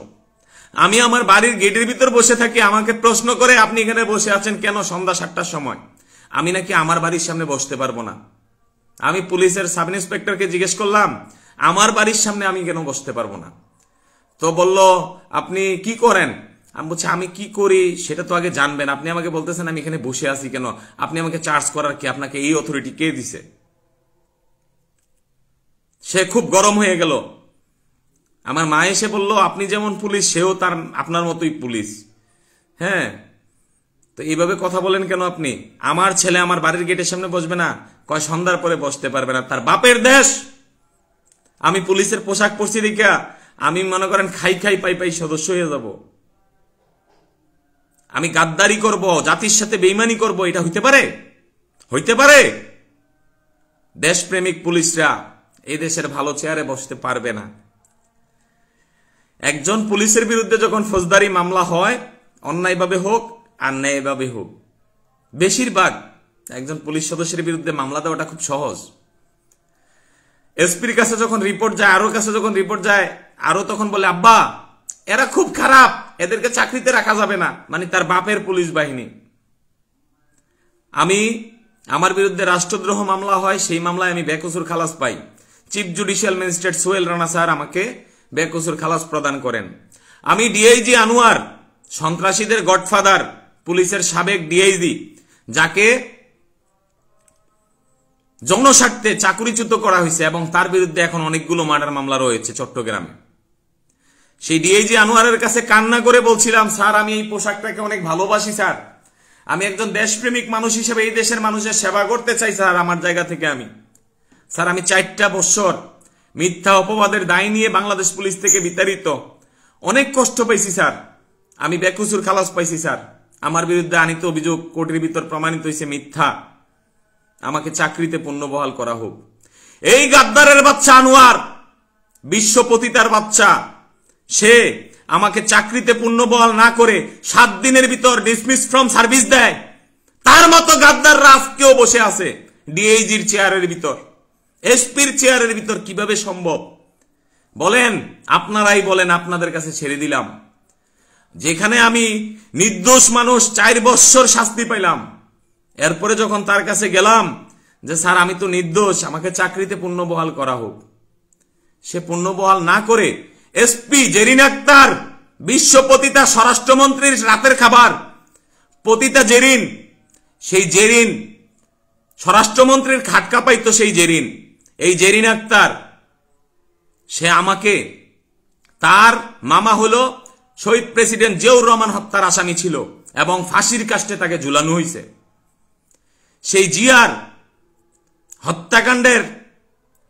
আমি আমার বাড়ির গেটের ভিতর বসে থাকি, আমাকে প্রশ্ন করে আপনি এখানে বসে আছেন কেন সন্ধ্যা 7টার সময়? আমি নাকি আমার বাড়ির সামনে বসতে পারবো না? আমি পুলিশের সাব ইন্সপেক্টরকে জিজ্ঞেস করলাম আমার বাড়ির সামনে আমি কেন বসতে পারবো না? তো বলল আপনি কি করেন? আমি বলছি আমি কি করি সেটা তো আগে জানবেন। আপনি আমাকে বলতেছেন আমি এখানে বসে আছি কেন? আপনি আমাকে চার্জ করার কি? আপনাকে এই অথরিটি কে দিছে? সে খুব গরম হয়ে গেল। আমার মা এসে বলল আপনি যেমন পুলিশ সেও তার আপনার মতোই পুলিশ। হ্যাঁ, তো এইভাবে কথা বলেন কেন আপনি? আমার ছেলে আমার বাড়ির গেটের সামনে বসবে না? কয় সন্ধ্যার পরে বসতে পারবে না। তার বাপের দেশ। আমি পুলিশের পোশাক পরছি দেখা আমি মনে করেন খাই পাই পাই সদস্য হয়ে যাব? আমি গাদ্দারি করব, জাতির সাথে বেইমানি করব, এটা হইতে পারে? হইতে পারে? দেশপ্রেমিক পুলিশরা এই দেশের ভালো চেয়ারে বসতে পারবে না। একজন পুলিশের বিরুদ্ধে যখন ফৌজদারি মামলা হয়, অন্যায়ভাবে হোক আর ন্যায়ভাবে হোক, বেশিরভাগ একজন পুলিশ সদস্যের বিরুদ্ধে মামলা দেওয়াটা খুব সহজ। এসপির কাছে যখন রিপোর্ট যায়, আরো কাছে যখন রিপোর্ট যায়, আরো তখন বলে আব্বা এরা খুব খারাপ, এদেরকে চাকরিতে রাখা যাবে না। মানে তার বাপের পুলিশ বাহিনী। আমার বিরুদ্ধে রাষ্ট্রদ্রোহ মামলা হয়, সেই মামলায় আমি বেকসুর খালাস পাই। Chief judicial magistrate Sohel Rana sir আমাকে বেকসুর খালাস প্রদান করেন। আমি ডিআইজি আনোয়ার, সন্ত্রাসীদের গডফাদার, পুলিশের সাবেক ডিআইজি, যাকে জনস্বার্থে চাকুরিচ্যুত করা হয়েছে এবং তার বিরুদ্ধে এখন অনেকগুলো মার্ডার মামলা রয়েছে চট্টগ্রামে, সেই ডিআইজি আনোয়ারের কাছে কান্না করে বলছিলাম, স্যার আমি এই পোশাকটাকে অনেক ভালোবাসি স্যার, আমি একজন দেশপ্রেমিক মানুষ হিসেবে এই দেশের মানুষের সেবা করতে চাই স্যার, আমার জায়গা থেকে স্যার আমি 4টা বছর মিথ্যা অপবাদের দায় নিয়ে বাংলাদেশ পুলিশ থেকে বিতাড়িত, অনেক কষ্ট পাইছি স্যার, আমি বেকসুর খালাস পাইছি স্যার, আমার বিরুদ্ধে আনিত অভিযোগ কোর্টের ভিতর প্রমাণিত হয়েছে মিথ্যা, আমাকে চাকরিতে পুনর্বহাল করা হোক। এই গাদ্দারের বাচ্চা আনোয়ার, বিশ্বপতিতার বাচ্চা, সে আমাকে চাকরিতে পুনর্বহাল না করে 7 দিনের ভিতর ডিসমিস ফ্রম সার্ভিস দেয়। তার মতো গাদ্দাররা আজকেও বসে আছে ডিআইজির চেয়ারের ভিতর, এসপির চেয়ারের ভিতর, কিভাবে সম্ভব বলেন? আপনারাই বলেন, আপনাদের কাছে ছেড়ে দিলাম। যেখানে আমি নির্দোষ মানুষ 4 বছর শাস্তি পাইলাম, এরপরে যখন তার কাছে গেলাম যে স্যার আমি তো নির্দোষ, আমাকে চাকরিতে পুনর্বহাল করা হোক, সে পুনর্বহাল না করে এসপি জেরিন আক্তার, বিশ্বপতিতা স্বরাষ্ট্রমন্ত্রীর রাতের খাবার পতিতা জেরিন, সেই জেরিন স্বরাষ্ট্রমন্ত্রীর খাটকা পাইতো, সেই জেরিন, এই জেরিন আক্তার, সে আমাকে, তার মামা হলো শহীদ প্রেসিডেন্ট জিয়াউর রহমান হত্যার আসামি ছিল এবং ফাঁসির কাস্টে তাকে ঝুলানো হয়েছে। সেই জিয়ার হত্যাকাণ্ডের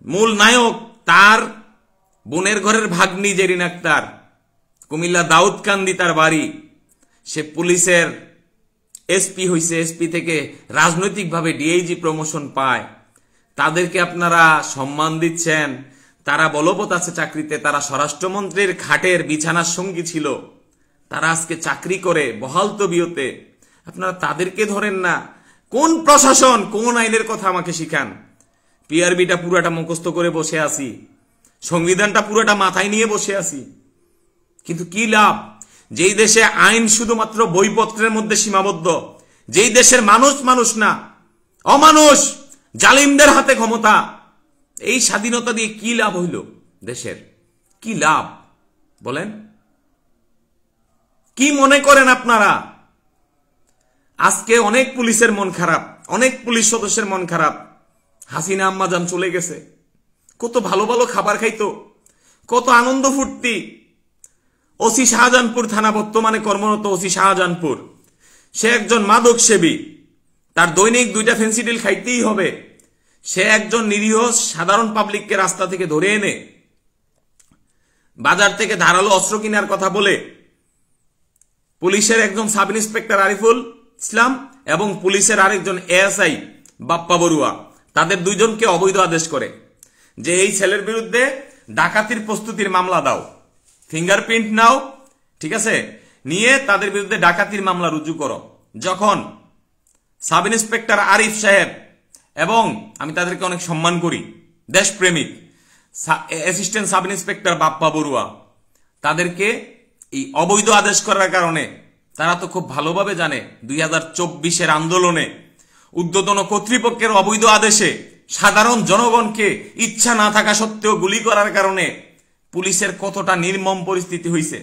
মূল নায়ক তার বোনের ঘরের ভাগ্নি জেরিন আক্তার, কুমিল্লা দাউদকান্দি তার বাড়ি, সে পুলিশের এসপি হইছে, এসপি থেকে রাজনৈতিকভাবে ডিআইজি প্রমোশন পায়, তাদেরকে আপনারা সম্মান দিচ্ছেন, তারা বলবৎ আছে চাকরিতে, তারা স্বরাষ্ট্রমন্ত্রীর খাটের বিছানার সঙ্গী ছিল, তারা আজকে চাকরি করে বহাল তবিয়তে, আপনারা তাদেরকে ধরেন না। কোন প্রশাসন, কোন আইনের কথা আমাকে শিখান? পিআরবিটা পুরাটা মুখস্থ করে বসে আছি, সংবিধানটা পুরাটা মাথায় নিয়ে বসে আছি, কিন্তু কি লাভ? যেই দেশে আইন শুধুমাত্র বইপত্রের মধ্যে সীমাবদ্ধ, যেই দেশের মানুষ মানুষ না, অমানুষ, জালিমদের হাতে ক্ষমতা, এই স্বাধীনতা দিয়ে কি লাভ হইল দেশের? কি লাভ বলেন? কি মনে করেন আপনারা? আজকে অনেক পুলিশের মন খারাপ, অনেক পুলিশ সদস্যের মন খারাপ। হাসিনা আম্মাজান চলে গেছে, কত ভালো ভালো খাবার খাইতো, কত আনন্দ ফুর্তি। ওসি শাহজাহানপুর থানা, বর্তমানে কর্মরত ওসি শাহজাহানপুর, সে একজন মাদক সেবী, তার দৈনিক 2টা ফেন্সিডিল খাইতেই হবে। সে একজন নিরীহ সাধারণ পাবলিককে রাস্তা থেকে ধরে এনে বাজার থেকে ধারালো অস্ত্র কেনার কথা বলে পুলিশের একজন সাব ইন্সপেক্টর আরিফুল ইসলাম এবং পুলিশের আরেকজন এএসআই বাপ্পা বড়ুয়া, তাদের 2 জনকে অবৈধ আদেশ করে যে এই ছেলের বিরুদ্ধে ডাকাতির প্রস্তুতির মামলা দাও, ফিঙ্গারপ্রিন্ট নাও, ঠিক আছে, নিয়ে তাদের বিরুদ্ধে ডাকাতির মামলা রুজু করো। যখন সাব ইন্সপেক্টর আরিফ সাহেব, এবং আমি তাদেরকে অনেক সম্মান করি, দেশপ্রেমিক, assistant sub inspector Bappa Barua, তাদেরকে এই অবৈধ আদেশ করার কারণে, তারা তো খুব ভালোভাবে জানে 2024-এর আন্দোলনে ঊর্ধ্বতন কর্তৃপক্ষের অবৈধ আদেশে সাধারণ জনগণকে ইচ্ছা না থাকা সত্ত্বেও গুলি করার কারণে পুলিশের কতটা নির্মম পরিস্থিতি হয়েছে।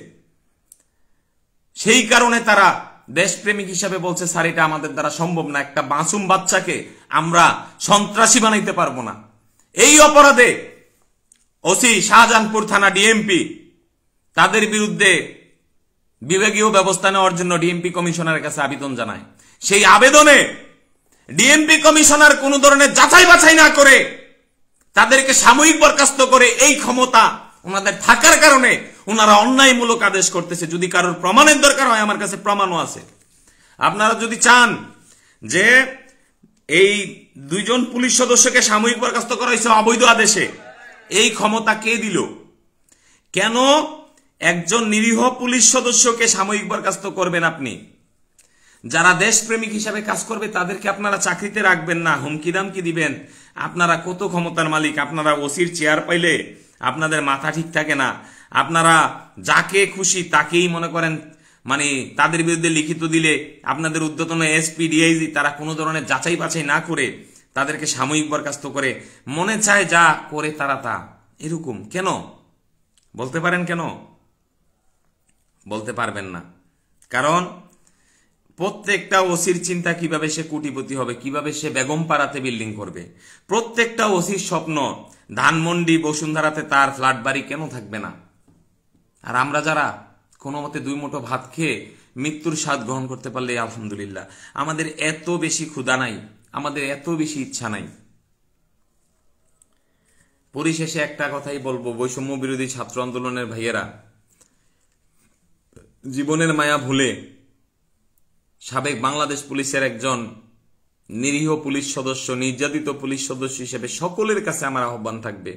সেই কারণে তারা দেশপ্রেমিক হিসাবে বলছে, স্যার এটা আমাদের দ্বারা সম্ভব না, একটা মাসুম বাচ্চাকে আমরা সন্ত্রাসী বানাইতে পারবো না। এই অপরাধে ওসি শাহজাহানপুর থানা ডিএমপি তাদের বিরুদ্ধে বিভাগীয় ব্যবস্থা নেওয়ার জন্য ডিএমপি কমিশনারের কাছে আবেদন জানায়। সেই আবেদনে ডিএমপি কমিশনার কোন ধরনের যাচাই বাছাই না করে তাদেরকে সাময়িক বরখাস্ত করে, এই ক্ষমতা ওনাদের থাকার কারণে ওনারা অন্যায়মূলক আদেশ করতেছে। যদি কারোর প্রমাণের দরকার হয়, আমার কাছে প্রমাণও আছে। আপনারা যদি চান যে এই 2 জন পুলিশ সদস্যকে সাময়িক বরখাস্ত করা হয়েছে অবৈধ আদেশে, এই ক্ষমতা কে দিল? কেন একজন নিরীহ পুলিশ সদস্যকে সাময়িক বরখাস্ত করবেন আপনি? যারা দেশপ্রেমিক হিসাবে কাজ করবে তাদেরকে আপনারা চাকরিতে রাখবেন না, হুমকি দামকি দিবেন। আপনারা কত ক্ষমতার মালিক, আপনারা ওসির চেয়ার পাইলে আপনাদের মাথা ঠিক থাকে না, আপনারা যাকে খুশি তাকেই মনে করেন, মানে তাদের বিরুদ্ধে লিখিত দিলে আপনাদের ঊর্ধ্বতন এসপি ডিআইজি তারা কোনো ধরনের যাচাই বাছাই না করে তাদেরকে সাময়িক বরখাস্ত করে মনে চায় যা করে তারা তা, এরকম কেন? বলতে পারেন কেন? বলতে পারবেন না। কারণ প্রত্যেকটা ওসির চিন্তা কিভাবে সে কোটিপতি হবে, কিভাবে সে বেগম পাড়াতে বিল্ডিং করবে। প্রত্যেকটা ওসির স্বপ্ন ধানমন্ডি বসুন্ধরাতে তার ফ্ল্যাট বাড়ি কেন থাকবে না? আর আমরা যারা কোনো মতে দুই মুঠো ভাত খেয়ে মৃত্যুর স্বাদ গ্রহণ করতে পারলে আলহামদুলিল্লাহ। আমাদের এত বেশি ক্ষুধা নাই, আমাদের এত বেশি ইচ্ছা নাই। পরিশেষে একটা কথাই বলবো, বৈষম্য বিরোধী ছাত্র আন্দোলনের ভাইয়েরা, জীবনের মায়া ভুলে সাবেক বাংলাদেশ পুলিশের একজন নিরীহ পুলিশ সদস্য, নির্যাতিত পুলিশ সদস্য হিসেবে সকলের কাছে আমার আহ্বান থাকবে,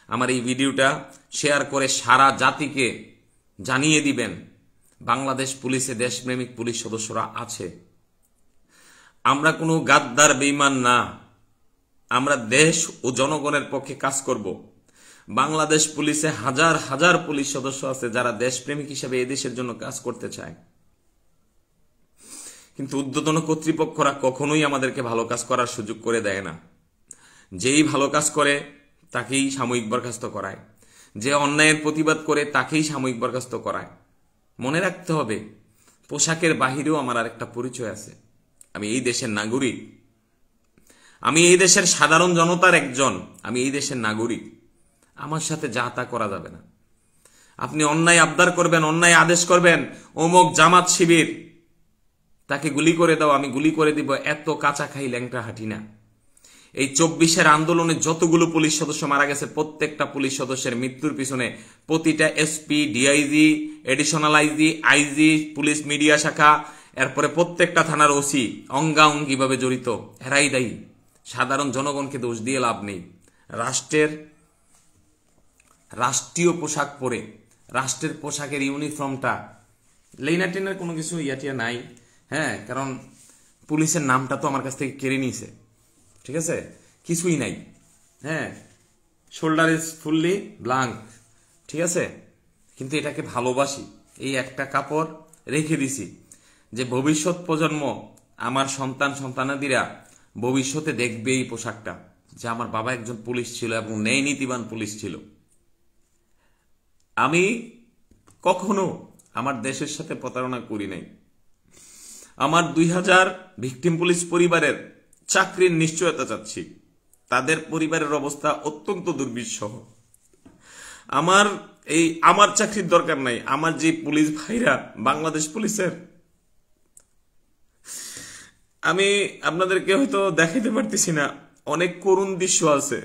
আমার এই ভিডিওটা শেয়ার করে সারা জাতিকে জানিয়ে দিবেন বাংলাদেশ পুলিশে দেশপ্রেমিক পুলিশ সদস্যরা আছে। আমরা কোনো গাদ্দার বেঈমান না, আমরা দেশ ও জনগণের পক্ষে কাজ করব। বাংলাদেশ পুলিশে হাজার হাজার পুলিশ সদস্য আছে যারা দেশপ্রেমিক হিসেবে এদেশের জন্য কাজ করতে চায়, কিন্তু ঊর্ধ্বতন কর্তৃপক্ষরা কখনোই আমাদেরকে ভালো কাজ করার সুযোগ করে দেয় না। যেই ভালো কাজ করে তাকেই সাময়িক বরখাস্ত করায়, যে অন্যায়ের প্রতিবাদ করে তাকেই সাময়িক বরখাস্ত করায়। মনে রাখতে হবে, পোশাকের বাহিরেও আমার আরেকটা পরিচয় আছে। আমি এই দেশের নাগরিক, আমি এই দেশের সাধারণ জনতার একজন, আমি এই দেশের নাগরিক। আমার সাথে যা তা করা যাবে না। আপনি অন্যায় আবদার করবেন, অন্যায় আদেশ করবেন, অমুক জামাত শিবির, তাকে গুলি করে দাও, আমি গুলি করে দিব, এত কাঁচা খাই ল্যাংটা হাঁটি না। এই 24-এর আন্দোলনে যতগুলো পুলিশ সদস্য মারা গেছে, প্রত্যেকটা পুলিশ সদস্যের মৃত্যুর পিছনে প্রতিটা SP, DIG, additional IG, IG, police media শাখা, এরপরে প্রত্যেকটা থানার ওসি অঙ্গাঙ্গিভাবে জড়িত, এরাই দায়ী। সাধারণ জনগণকে দোষ দিয়ে লাভ নেই। রাষ্ট্রীয় পোশাক পরে, রাষ্ট্রের পোশাকের ইউনিফর্মটা, লেইনাটিনের কোনো কিছু ইয়াটিয়া নাই, হ্যাঁ, কারণ পুলিশের নামটা তো আমার কাছ থেকে কেড়ে নিয়েছে, ঠিক আছে, কিছুই নাই, হ্যাঁ, শোল্ডার ইজ ফুললি ব্লাঙ্ক, ঠিক আছে, কিন্তু এটাকে ভালোবাসি। এই একটা কাপড় রেখে দিছি যে ভবিষ্যৎ প্রজন্ম, আমার সন্তান সন্তানাদিরা ভবিষ্যতে দেখবে এই পোশাকটা, যে আমার বাবা একজন পুলিশ ছিল এবং ন্যায় নীতিবান পুলিশ ছিল। আমি কখনো আমার দেশের সাথে প্রতারণা করি নাই। আমার 2000 ভিকটিম পুলিশ পরিবারের চাকরির নিশ্চয়তা চাচ্ছি। তাদের পরিবারের অবস্থা অত্যন্ত দুর্বিষহ। আমার চাকরির দরকার নাই। আমার যে পুলিশ ভাইরা বাংলাদেশ পুলিশের, আমি আপনাদেরকে হয়তো দেখাইতে পারতেছি না, অনেক করুণ দৃশ্য আছে।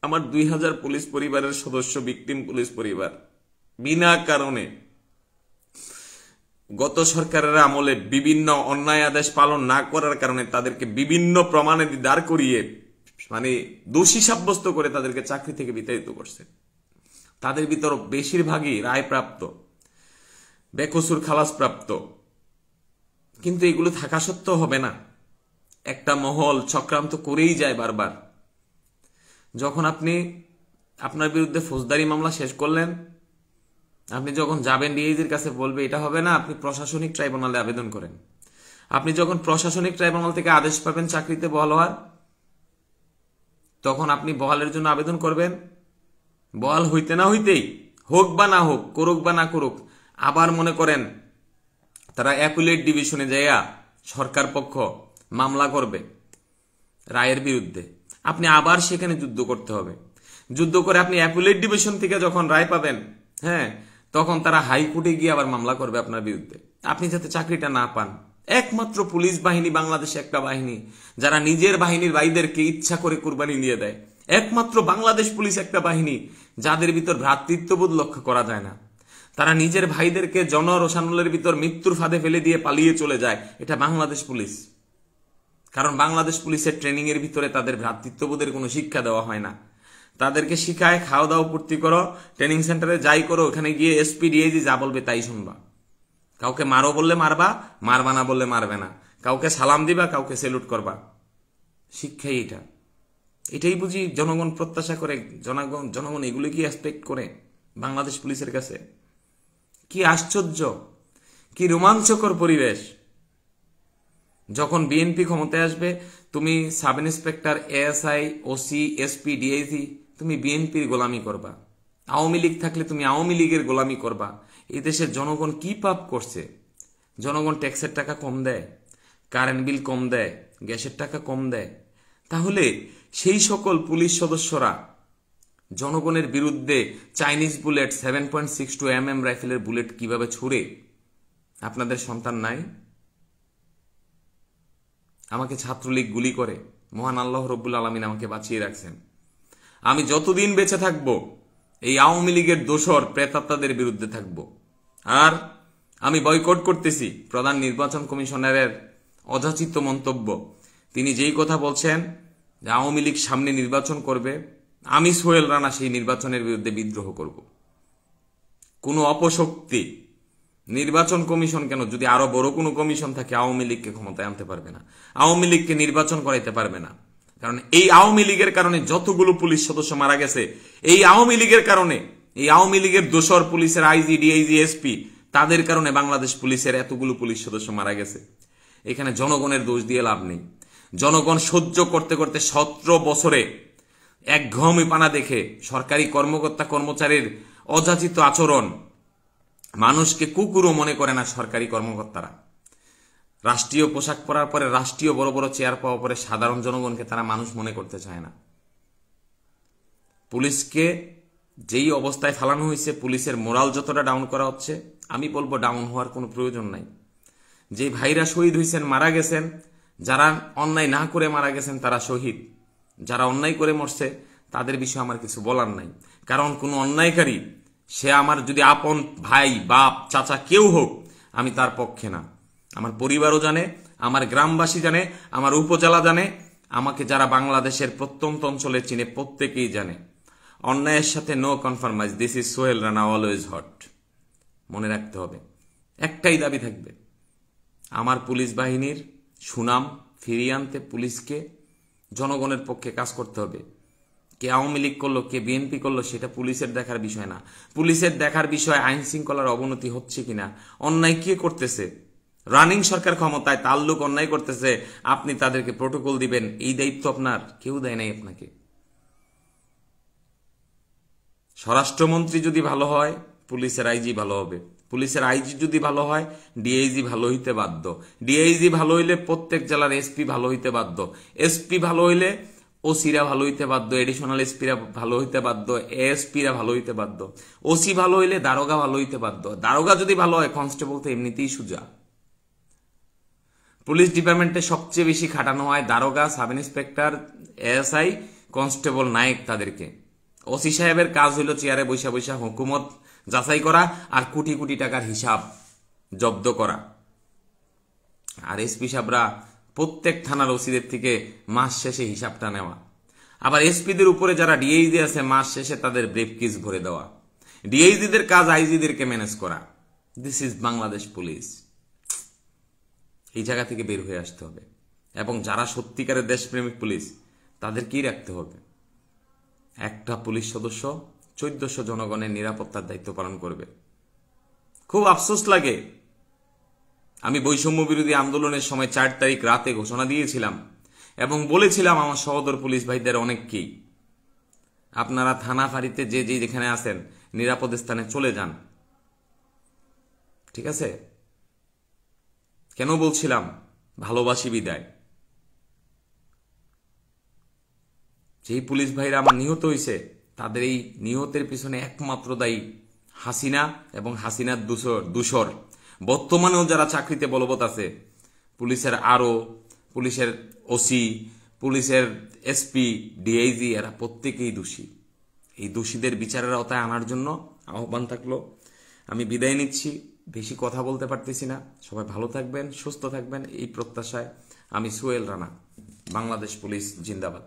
আমার 2000 পুলিশ পরিবারের সদস্য ভিকটিম পুলিশ পরিবার বিনা কারণে গত সরকারের আমলে বিভিন্ন অন্যায় আদেশ পালন না করার কারণে তাদেরকে বিভিন্ন প্রমাণে দাঁড় করিয়ে, মানে দোষী সাব্যস্ত করে তাদেরকে চাকরি থেকে বিতাড়িত করছে। তাদের ভিতর বেশিরভাগই রায়প্রাপ্ত, বেকসুর খালাসপ্রাপ্ত। কিন্তু এগুলো থাকা সত্ত্বেও হবে না, একটা মহল চক্রান্ত করেই যায় বারবার। যখন আপনি আপনার বিরুদ্ধে ফৌজদারি মামলা শেষ করলেন, আপনি যখন যাবেন ডিআইজির কাছে, বলবে এটা হবে না, আপনি প্রশাসনিক ট্রাইব্যুনালে আবেদন করেন। আপনি যখন প্রশাসনিক ট্রাইব্যুনাল থেকে আদেশ পাবেন চাকরিতে বহাল হওয়ার, তখন আপনি বহালের জন্য আবেদন করবেন। বহাল হইতে না হইতেই, হোক বা না হোক, করুক বা না করুক, আবার মনে করেন তারা অ্যাপিলেট ডিভিশনে যাইয়া সরকার পক্ষ মামলা করবে রায়ের বিরুদ্ধে। আপনি আবার সেখানে যুদ্ধ করতে হবে। যুদ্ধ করে আপনি অ্যাপিলেট ডিভিশন থেকে যখন রায় পাবেন, হ্যাঁ, তখন তারা হাইকোর্টে গিয়ে আবার মামলা করবে আপনার বিরুদ্ধে, আপনি যাতে চাকরিটা না পান। একমাত্র পুলিশ বাহিনী বাংলাদেশে একটা বাহিনী যারা নিজের বাহিনীর ভাইদেরকে ইচ্ছা করে কুরবানি দিয়ে দেয়। একমাত্র বাংলাদেশ পুলিশ একটা বাহিনী যাদের ভিতর ভ্রাতৃত্ববোধ লক্ষ্য করা যায় না। তারা নিজের ভাইদেরকে জনরোষানলের ভিতর মৃত্যুর ফাঁদে ফেলে দিয়ে পালিয়ে চলে যায়। এটা বাংলাদেশ পুলিশ। কারণ বাংলাদেশ পুলিশের ট্রেনিং এর ভিতরে তাদের ভ্রাতৃত্ববোধের কোনো শিক্ষা দেওয়া হয় না। তাদেরকে শিখায় খাওয়া দাওয়া পূর্তি করো, ট্রেনিং সেন্টারে যাই করো, ওখানে গিয়ে এসপি ডিআইজি যা বলবে তাই শুনবা। কাউকে মারো বললে মারবা, মারবা না বললে মারবে না। কাউকে সালাম দিবা, কাউকে সেলুট করবা। শিক্ষাই এটা। এটাই বুঝি জনগণ প্রত্যাশা করে। জনগণ এগুলো কি এক্সপেক্ট করে বাংলাদেশ পুলিশের কাছে? কি আশ্চর্য, কি রোমাঞ্চকর পরিবেশ। যখন বিএনপি ক্ষমতায় আসবে তুমি sub inspector, ASI, OC, SP, DIG, তুমি বিএনপির গোলামি করবা। আওয়ামী লীগ থাকলে তুমি আওয়ামী লীগের গোলামি করবা। এই দেশের জনগণ কি পাপ করছে? জনগণ ট্যাক্সের টাকা কম দেয়, কারেন্ট বিল কম দেয়, গ্যাসের টাকা কম দেয়। তাহলে সেই সকল পুলিশ সদস্যরা জনগণের বিরুদ্ধে চাইনিজ বুলেট, 7.62 mm রাইফেলের বুলেট কিভাবে ছুড়ে? আপনাদের সন্তান নাই? আমাকে ছাত্রলীগ গুলি করে, মহান আল্লাহ রব্বুল আলামিন আমাকে বাঁচিয়ে রাখছেন। আমি যতদিন বেঁচে থাকব এই আওয়ামী লীগের দোসর প্রেতাত্মাদের বিরুদ্ধে থাকব। আর আমি বয়কট করতেছি প্রধান নির্বাচন কমিশনারের অযাচিত মন্তব্য। তিনি যেই কথা বলছেন যে আওয়ামী লীগ সামনে নির্বাচন করবে, আমি সোহেল রানা সেই নির্বাচনের বিরুদ্ধে বিদ্রোহ করব। কোনো অপশক্তি নির্বাচন কমিশন কেন, যদি আরো বড় কোনো কমিশন থাকে, আওয়ামী লীগকে ক্ষমতায় আনতে পারবে না, আওয়ামী লীগকে নির্বাচন করাইতে পারবে না। কারণ এই আওয়ামী লীগের কারণে যতগুলো পুলিশ সদস্য মারা গেছে, এই আওয়ামী লীগের কারণে, এই আওয়ামী লীগের দোসর পুলিশের আইজি, ডিআইজি, এসপি, তাদের কারণে বাংলাদেশ পুলিশের এতগুলো পুলিশ সদস্য মারা গেছে। এখানে জনগণের দোষ দিয়ে লাভ নেই। জনগণ সহ্য করতে করতে 17 বছরে একঘেয়েমিপনা দেখে, সরকারি কর্মকর্তা কর্মচারীর অযাচিত আচরণ, মানুষকে কুকুরও মনে করে না সরকারি কর্মকর্তারা। রাষ্ট্রীয় পোশাক পরার পরে, রাষ্ট্রীয় বড় বড় চেয়ার পাওয়ার পরে সাধারণ জনগণকে তারা মানুষ মনে করতে চায় না। পুলিশকে যেই অবস্থায় ফেলানো হয়েছে, পুলিশের মোরাল যতটা ডাউন করা হচ্ছে, আমি বলবো ডাউন হওয়ার কোনো প্রয়োজন নাই। যে ভাইরা শহীদ হয়েছেন, মারা গেছেন, যারা অন্যায় না করে মারা গেছেন তারা শহীদ, যারা অন্যায় করে মরছে তাদের বিষয়ে আমার কিছু বলার নাই। কারণ কোনো অন্যায়কারী, সে আমার যদি আপন ভাই, বাপ, চাচা কেউ হোক, আমি তার পক্ষে না। আমার পরিবারও জানে, আমার গ্রামবাসী জানে, আমার উপজেলা জানে, আমাকে যারা বাংলাদেশের প্রত্যন্ত অঞ্চলে চিনে প্রত্যেকেই জানে। অন্যায়ের সাথে no compromise. This is Sohel Rana, always hot. মনে রাখতে হবে, একটাই দাবি থাকবে, আমার পুলিশ বাহিনীর সুনাম ফিরিয়ে আনতে পুলিশকে জনগণের পক্ষে কাজ করতে হবে। কে আওয়ামী লীগ করলো, কে বিএনপি করলো, সেটা পুলিশের দেখার বিষয় না। পুলিশের দেখার বিষয় আইন শৃঙ্খলার অবনতি হচ্ছে কিনা, অন্যায় কে করতেছে। রানিং সরকার ক্ষমতায়, তার লোক অন্যায় করতেছে, আপনি তাদেরকে প্রোটোকল দিবেন, এই দায়িত্ব আপনার, কেউ দেয় নাই আপনাকে। স্বরাষ্ট্রমন্ত্রী যদি ভালো হয়, পুলিশের আইজি ভালো হবে। পুলিশের আইজি যদি ভালো হয়, ডিআইজি ভালো হইতে বাধ্য। ডিআইজি ভালো হইলে প্রত্যেক জেলার এসপি ভালো হইতে বাধ্য। এসপি ভালো হইলে ওসিরা ভালো হইতে বাধ্য, এডিশনাল এসপিরা ভালো হইতে বাধ্য, এএসপিরা ভালো হইতে বাধ্য। ওসি ভালো হইলে দারোগা ভালো হইতে বাধ্য। দারোগা যদি ভালো হয়, কনস্টেবল তো এমনিতেই সুজা। পুলিশ ডিপার্টমেন্টে সবচেয়ে বেশি খাটানো হয় দারোগা, সাব ইন্সপেক্টর, এএসআই, কনস্টেবল, নায়ক। তাদেরকে ওসি সাহেবের কাজ হইল চেয়ারে বৈশা বৈশা হুকুমত যাচাই করা আর কোটি কোটি টাকার হিসাব জব্দ করা। আর এসপি সাহেবরা প্রত্যেক থানার ওসিদের থেকে মাস শেষে হিসাবটা নেওয়া। আবার এসপিদের উপরে যারা ডিআইজি আছে, মাস শেষে তাদের ব্রিফকেস ভরে দেওয়া। ডিআইজিদের কাজ আইজিদেরকে ম্যানেজ করা। This is Bangladesh police. এই জায়গা থেকে বের হয়ে আসতে হবে। এবং যারা সত্যিকারের দেশপ্রেমিক পুলিশ, তাদেরকেই রাখতে হবে। একটা পুলিশ সদস্য 1400 জনগণের নিরাপত্তার দায়িত্ব পালন করবে। খুব আফসোস লাগে, আমি বৈষম্য বিরোধী আন্দোলনের সময় 4 তারিখ রাতে ঘোষণা দিয়েছিলাম এবং বলেছিলাম আমার সহোদর পুলিশ ভাইদের অনেককেই, আপনারা থানা ফাঁড়িতে যে যেখানে আছেন নিরাপদ স্থানে চলে যান। ঠিক আছে? কেন বলছিলাম? ভালোবাসি বিদায়। যেই পুলিশ ভাইরা আমার নিহত হয়েছে, তাদের এই নিহতের পিছনে একমাত্র দায়ী হাসিনা এবং হাসিনার দূষর। বর্তমানেও যারা চাকরিতে বলবৎ আছে, পুলিশের আরও, পুলিশের ওসি, পুলিশের এসপি, ডিআইজি, এরা প্রত্যেকেই দোষী। এই দোষীদের বিচারের আওতায় আনার জন্য আহ্বান থাকলো। আমি বিদায় নিচ্ছি, বেশি কথা বলতে পারতেছি না। সবাই ভালো থাকবেন, সুস্থ থাকবেন, এই প্রত্যাশায় আমি সোহেল রানা। বাংলাদেশ পুলিশ জিন্দাবাদ।